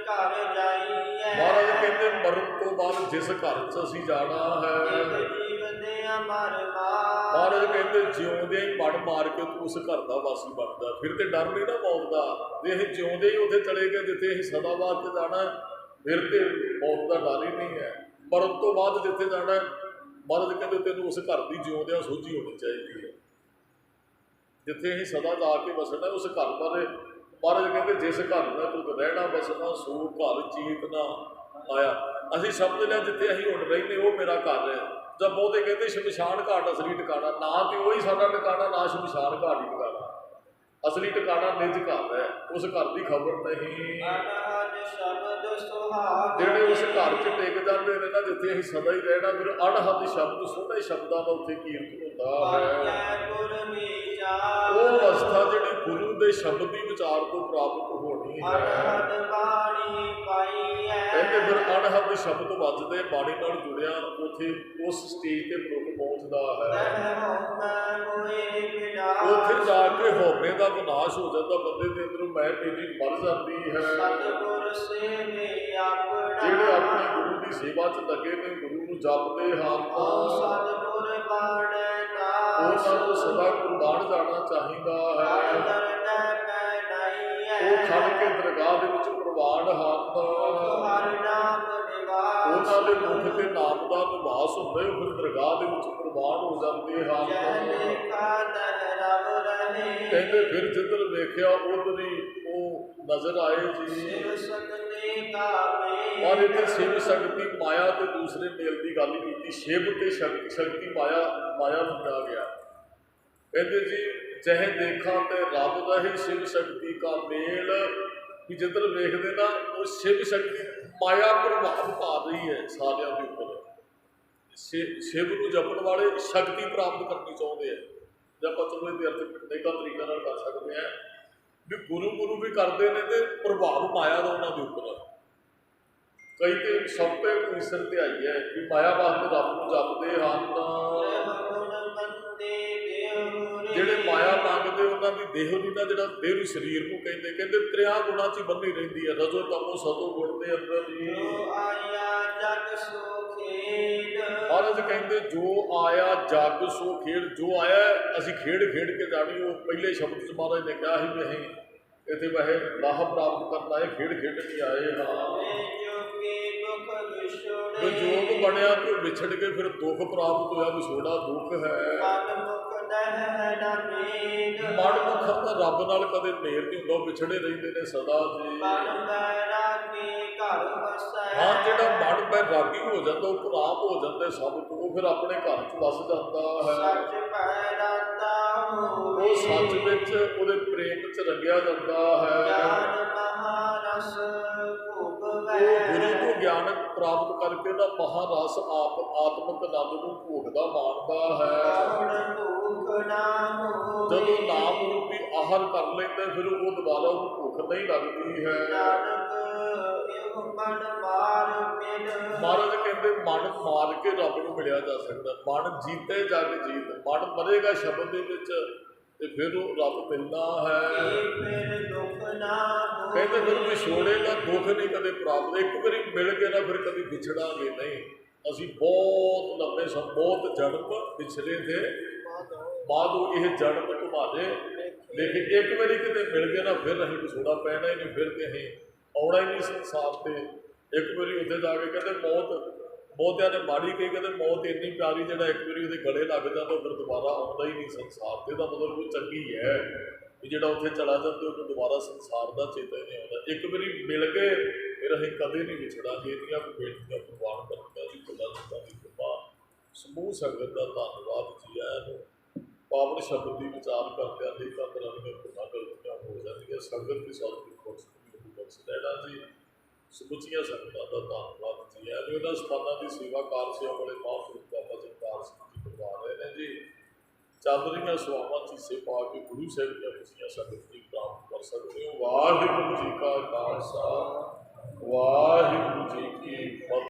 ਮਹਾਰਾਜ ਕਹਿੰਦੇ ਮਰਨ ਤੋਂ ਬਾਅਦ ਜਿਸ ਘਰ 'ਚ ਅਸੀਂ ਜਾਣਾ ਹੈ, ਮਹਾਰਾਜ ਕਹਿੰਦੇ ਜਿਉਂਦੇ ਹੀ ਮਨ ਮਾਰ ਕੇ ਤੂੰ ਉਸ ਘਰ ਦਾ ਵਾਸੀ ਬਣਦਾ। ਫਿਰ ਤੇ ਡਰ ਨਹੀਂ ਨਾ ਮੌਤ ਦਾ। ਜੇ ਅਸੀਂ ਜਿਉਂਦੇ ਹੀ ਉੱਥੇ ਚਲੇ ਗਏ ਜਿੱਥੇ ਅਸੀਂ ਸਦਾ ਵਾਸਤੇ ਜਾਣਾ, ਫਿਰ ਤੇ ਮੌਤ ਦਾ ਡਰ ਹੀ ਨਹੀਂ ਹੈ। ਮਰਨ ਤੋਂ ਬਾਅਦ ਜਿੱਥੇ ਜਾਣਾ, ਮਹਾਰਾਜ ਕਹਿੰਦੇ ਤੈਨੂੰ ਉਸ ਘਰ ਦੀ ਜਿਉਂਦਿਆਂ ਸੋਝੀ ਹੋਣੀ ਚਾਹੀਦੀ ਹੈ। ਜਿੱਥੇ ਅਸੀਂ ਸਦਾ ਜਾ ਕੇ ਵਸਣਾ, ਉਸ ਘਰ ਬਾਰੇ ਮਹਾਰਾਜ ਕਹਿੰਦੇ ਜਿਸ ਘਰ ਨਾਲ ਤੂੰ ਰਹਿਣਾ ਬਸਣਾ, ਸੋ ਘਰ ਚੀਤ ਨਾ ਆਇਆ। ਅਸੀਂ ਸਮਝ ਲਿਆ ਜਿੱਥੇ ਅਸੀਂ ਹੁਣ ਰਹਿੰਦੇ ਉਹ ਮੇਰਾ ਘਰ ਹੈ। ਜਾਂ ਬਹੁਤੇ ਕਹਿੰਦੇ ਸ਼ਮਸ਼ਾਨ ਘਾਟ ਅਸਲੀ ਟਿਕਾਣਾ, ਨਾ ਤੇ ਉਹੀ ਸਾਡਾ ਟਿਕਾਣਾ, ਨਾ ਸ਼ਮਸ਼ਾਨ ਘਾਟ ਹੀ ਟਿਕਾਣਾ। ਅਸਲੀ ਟਿਕਾਣਾ ਨਿਜ ਘਰ ਹੈ, ਉਸ ਘਰ ਦੀ ਖਬਰ ਨਹੀਂ। ਜਿਹੜੇ ਉਸ ਘਰ 'ਚ ਟਿਕ ਜਾਂਦੇ ਨੇ ਨਾ, ਜਿੱਥੇ ਅਸੀਂ ਸਦਾ ਹੀ ਰਹਿਣਾ, ਫਿਰ ਅਣਹੱਦ ਸ਼ਬਦ ਸੋਹਣੇ ਸ਼ਬਦਾਂ ਦਾ ਉੱਥੇ ਕੀਰਤਨ ਹੁੰਦਾ ਹੈ। ਉਹ ਅਵਸਥਾ ਜਿਹੜੀ ਗੁਰੂ ਦੇ ਸ਼ਬਦ ਦੀ ਵਿਚਾਰ ਤੋਂ ਪ੍ਰਾਪਤ ਹੋਣੀ ਹੈ। ਕਹਿੰਦੇ ਫਿਰ ਅਣਹੱਦ ਸ਼ਬਦ ਵੱਜਦੇ, ਬਾਣੀ ਨਾਲ ਜੁੜਿਆ, ਉੱਥੇ ਉਸ ਸਟੇਜ ਤੇ ਮਨੁੱਖ ਪਹੁੰਚਦਾ ਹੈ। ਉੱਥੇ ਜਾ ਕੇ ਹਉਮੈ ਦਾ ਵਿਨਾਸ਼ ਹੋ ਜਾਂਦਾ ਬੰਦੇ ਦੇ ਅੰਦਰੋਂ, ਮੈਂ ਮੇਰੀ ਮਰ ਜਾਂਦੀ ਹੈ। ਜਿਹੜੇ ਆਪਣੇ ਗੁਰੂ ਦੀ ਸੇਵਾ 'ਚ ਲੱਗੇ ਨੇ, ਗੁਰੂ ਨੂੰ ਜਪਦੇ ਹਨ, ਉਹਨਾਂ ਨੂੰ ਸਦਾ ਕੁਰਬਾਨ ਜਾਣਾ ਚਾਹੀਦਾ ਹੈ। ਉਹ ਖੜ ਕੇ ਦਰਗਾਹ ਦੇ ਵਿੱਚ ਪ੍ਰਵਾਨ ਹਨ। ਜਿਨ੍ਹਾਂ ਦੇ ਮੁਖ ਤੇ ਨਾਮ ਦਾ ਨਿਵਾਸ ਹੁੰਦਾ ਹੈ, ਉਹ ਫਿਰ ਦਰਗਾਹ ਦੇ ਵਿੱਚ ਕੁਰਬਾਨ ਹੋ ਜਾਂਦੇ ਹਨ। ਕਹਿੰਦੇ ਫਿਰ ਜਿੱਧਰ ਵੇਖਿਆ ਉਧਰ ਹੀ ਉਹ ਨਜ਼ਰ ਆਏ ਜੀ। ਪਰ ਇੱਥੇ ਸ਼ਿਵ ਸ਼ਕਤੀ ਮਾਇਆ ਤੇ ਦੂਸਰੇ ਮੇਲ ਦੀ ਗੱਲ ਕੀਤੀ। ਸ਼ਿਵ ਤੇ ਸ਼ਕਤੀ ਮਾਇਆ ਨੂੰ ਕਿਹਾ ਗਿਆ। ਕਹਿੰਦੇ ਜੀ ਜਹ ਦੇਖਾਂ ਤੇ ਰੱਬ ਦਾ ਹੀ ਸ਼ਿਵ ਸ਼ਕਤੀ ਕਾ ਮੇਲ, ਵੀ ਜਿੱਧਰ ਵੇਖਦੇ ਨਾ ਉਹ ਸ਼ਿਵ ਸ਼ਕਤੀ ਮਾਇਆ ਪ੍ਰਭਾਵ ਪਾ ਰਹੀ ਹੈ ਸਾਰਿਆਂ ਦੇ ਉੱਪਰ। ਸ਼ਿਵ ਨੂੰ ਜਪਣ ਵਾਲੇ ਸ਼ਕਤੀ ਪ੍ਰਾਪਤ ਕਰਨੀ ਚਾਹੁੰਦੇ ਆ। ਜੇ ਆਪਾਂ ਚਲੋ ਇਹਦੇ ਅਰਥ ਅਨੇਕਾਂ ਤਰੀਕਿਆਂ ਨਾਲ ਕਰ ਸਕਦੇ ਹਾਂ ਵੀ ਗੁਰੂ ਵੀ ਕਰਦੇ ਨੇ ਤੇ ਪ੍ਰਭਾਵ ਮਾਇਆ ਦਾ ਉਹਨਾਂ ਦੇ ਉੱਪਰ। ਕਈ ਤੇ ਸਭ ਤੇ ਕੋਈ ਸਿਰ ਤੇ ਆਈ ਹੈ ਵੀ ਮਾਇਆ ਵਾਸਤੇ ਰੱਬ ਨੂੰ ਜਪਦੇ ਹਨ। ਜਿਹੜੇ ਮਾਇਆ ਮੰਗਦੇ ਉਹਨਾਂ ਦੀ ਦੇਹ ਦੀ ਨਾ, ਜਿਹੜਾ ਦੇਹ ਨੂੰ ਸਰੀਰ ਨੂੰ ਕਹਿੰਦੇ ਤ੍ਰਿਆ ਗੁਣਾਂ 'ਚ ਹੀ ਬੰਨੀ ਰਹਿੰਦੀ ਹੈ। ਰਜੋ ਤਮੋ ਸਤੋ ਗੁਣ ਦੇ ਅੰਦਰ ਜੀ। ਮਹਾਰਾਜ ਕਹਿੰਦੇ ਜੋ ਆਇਆ ਜਗ ਸੋ ਖੇਡ। ਜੋ ਆਇਆ ਅਸੀਂ ਖੇਡ ਕੇ ਜਾਣੀ। ਉਹ ਪਹਿਲੇ ਸ਼ਬਦ 'ਚ ਮਹਾਰਾਜ ਨੇ ਕਿਹਾ ਸੀ ਵੀ ਅਸੀਂ ਇੱਥੇ ਵੈਸੇ ਲਾਭ ਪ੍ਰਾਪਤ ਕਰਨ ਆਏ, ਖੇਡ ਨਹੀਂ ਆਏ ਹਾਂ। ਜੋ ਜੋਗ ਬਣਿਆ ਤੇ ਵਿਛੜ ਕੇ ਫਿਰ ਦੁੱਖ ਪ੍ਰਾਪਤ ਹੋਇਆ, ਵਿਛੋੜਾ ਦੁੱਖ ਹੈ। ਮਨ ਮੁਖ ਦਾ ਰੱਬ ਨਾਲ ਕਦੇ ਮੇਲ ਨਹੀਂ ਹੁੰਦਾ, ਵਿਛੜੇ ਰਹਿੰਦੇ ਨੇ ਸਦਾ ਜੀ। ਹਾਂ ਜਿਹੜਾ ਮਨ ਬੈਰਾਗੀ ਹੋ ਜਾਂਦਾ, ਉਹ ਪ੍ਰਾਪ ਹੋ ਜਾਂਦਾ ਸਭ ਤੋਂ, ਉਹ ਫਿਰ ਆਪਣੇ ਘਰ 'ਚ ਵਸ ਜਾਂਦਾ ਹੈ। ਉਹ ਸੱਚ ਵਿੱਚ ਉਹਦੇ ਪ੍ਰੇਮ 'ਚ ਰੰਗਿਆ ਜਾਂਦਾ ਹੈ। ਉਹ ਗੁਰੂ ਤੋਂ ਗਿਆਨ ਪ੍ਰਾਪਤ ਕਰਕੇ ਦਾ ਮਹਾਰਸ ਆਤਮਿਕ ਆਨੰਦ ਨੂੰ ਭੋਗਦਾ ਮਾਣਦਾ ਹੈ। ਜਦੋਂ ਨਾਮ ਰੂਪੀ ਆਹਰ ਕਰ ਲੈਂਦੇ ਫਿਰ ਉਹ ਦੁਬਾਰਾ ਉਹਨੂੰ ਭੁੱਖ ਨਹੀਂ ਲੱਗਦੀ ਹੈ। ਮਹਾਰਾਜ ਕਹਿੰਦੇ ਮਨ ਮਾਰ ਕੇ ਰੱਬ ਨੂੰ ਮਿਲਿਆ ਜਾ ਸਕਦਾ। ਮਨ ਜੀਤੇ ਜਗ ਜੀਤ। ਮਨ ਮਰੇਗਾ ਸ਼ਬਦ ਦੇ ਵਿੱਚ ਤੇ ਫਿਰ ਉਹ ਰੱਬ ਮਿਲਣਾ ਹੈ। ਕਹਿੰਦੇ ਫਿਰ ਵਿਛੋੜੇ ਦਾ ਦੁੱਖ ਨਹੀਂ ਕਦੇ ਪ੍ਰਾਪਤ। ਇੱਕ ਵਾਰੀ ਮਿਲ ਕੇ ਨਾ ਫਿਰ ਕਦੇ ਵਿਛੜਾਂਗੇ ਨਹੀਂ। ਅਸੀਂ ਬਹੁਤ ਲੰਬੇ ਬਹੁਤ ਜਨਮ ਵਿਛੜੇ ਥੇ, ਬਾਅਦ ਇਹ ਜਨਮ ਘੁਮਾਦੇ। ਲੇਕਿਨ ਇੱਕ ਵਾਰੀ ਕਿਤੇ ਮਿਲ ਗਏ ਨਾ ਫਿਰ ਅਸੀਂ ਵਿਛੋੜਾ ਪੈਣਾ ਹੀ ਨਹੀਂ, ਫਿਰ ਤੇ ਅਸੀਂ ਆਉਣਾ ਹੀ ਨਹੀਂ ਸੰਸਾਰ ਤੇ। ਇੱਕ ਵਾਰੀ ਉੱਥੇ ਜਾ ਕੇ ਕਹਿੰਦੇ ਬਹੁਤਿਆਂ ਨੇ ਮਾੜੀ ਕਹੀ, ਕਹਿੰਦੇ ਮੌਤ ਇੰਨੀ ਪਿਆਰੀ ਜਿਹੜਾ ਇੱਕ ਵਾਰੀ ਉਹਦੇ ਗਲੇ ਲੱਗ ਜਾਂਦਾ ਫਿਰ ਦੁਬਾਰਾ ਆਉਂਦਾ ਹੀ ਨਹੀਂ ਸੰਸਾਰ ਤੇ। ਇਹਦਾ ਮਤਲਬ ਉਹ ਚੰਗੀ ਹੈ ਵੀ ਜਿਹੜਾ ਉੱਥੇ ਚਲਾ ਜਾਂਦਾ ਉਹਨੂੰ ਦੁਬਾਰਾ ਸੰਸਾਰ ਦਾ ਚੇਤਾ ਹੀ ਨਹੀਂ ਆਉਂਦਾ। ਇੱਕ ਵਾਰੀ ਮਿਲ ਗਏ ਫਿਰ ਅਸੀਂ ਕਦੇ ਨਹੀਂ ਵਿਛੜਾਂਗੇ। ਇਹਦੀਆਂ ਬੇਨਤੀਆਂ ਪ੍ਰਵਾਨ ਕਰਦਾ ਜੀ। ਖੁਦਾ ਦੀ ਕਿਰਪਾ। ਸਮੂਹ ਸੰਗਤ ਦਾ ਧੰਨਵਾਦ ਜੀ। ਆਇਆਂ ਨੂੰ ਪਾਵਨ ਸ਼ਬਦ ਦੀ ਵਿਚਾਰ ਕਰਦਿਆਂ ਅਨੇਕਾਂ ਤਰ੍ਹਾਂ ਦੀਆਂ ਗੁਨਾਹ ਗਲਤੀਆਂ ਹੋ ਜਾਂਦੀਆਂ। ਸੰਗਤ ਦੀ ਸਾਡੀ ਬਖਸ਼ ਲੈਣਾ ਜੀ। ਸਮੁੱਚੀਆਂ ਸੰਗਤਾਂ ਦਾ ਧੰਨਵਾਦ ਜੀ। ਇਹਨਾਂ ਸਥਾਨਾਂ ਦੀ ਸੇਵਾ ਕਾਰ ਸੇਵਾ ਵਾਲੇ ਮਹਾਂਪੁਰਖ ਬਾਬਾ ਜਗਤਾਰ ਸਿੰਘ ਜੀ ਕਰਵਾ ਰਹੇ ਨੇ ਜੀ। ਚੱਲ ਰਹੀਆਂ ਸੇਵਾਵਾਂ 'ਚ ਹਿੱਸੇ ਪਾ ਕੇ ਗੁਰੂ ਸਾਹਿਬ ਦੀਆਂ ਖੁਸ਼ੀਆਂ ਸੰਗਤ ਦੀ ਪ੍ਰਾਪਤ ਕਰ ਸਕਦੇ ਹੋ। ਵਾਹਿਗੁਰੂ ਜੀ ਕਾ ਖਾਲਸਾ, ਵਾਹਿਗੁਰੂ।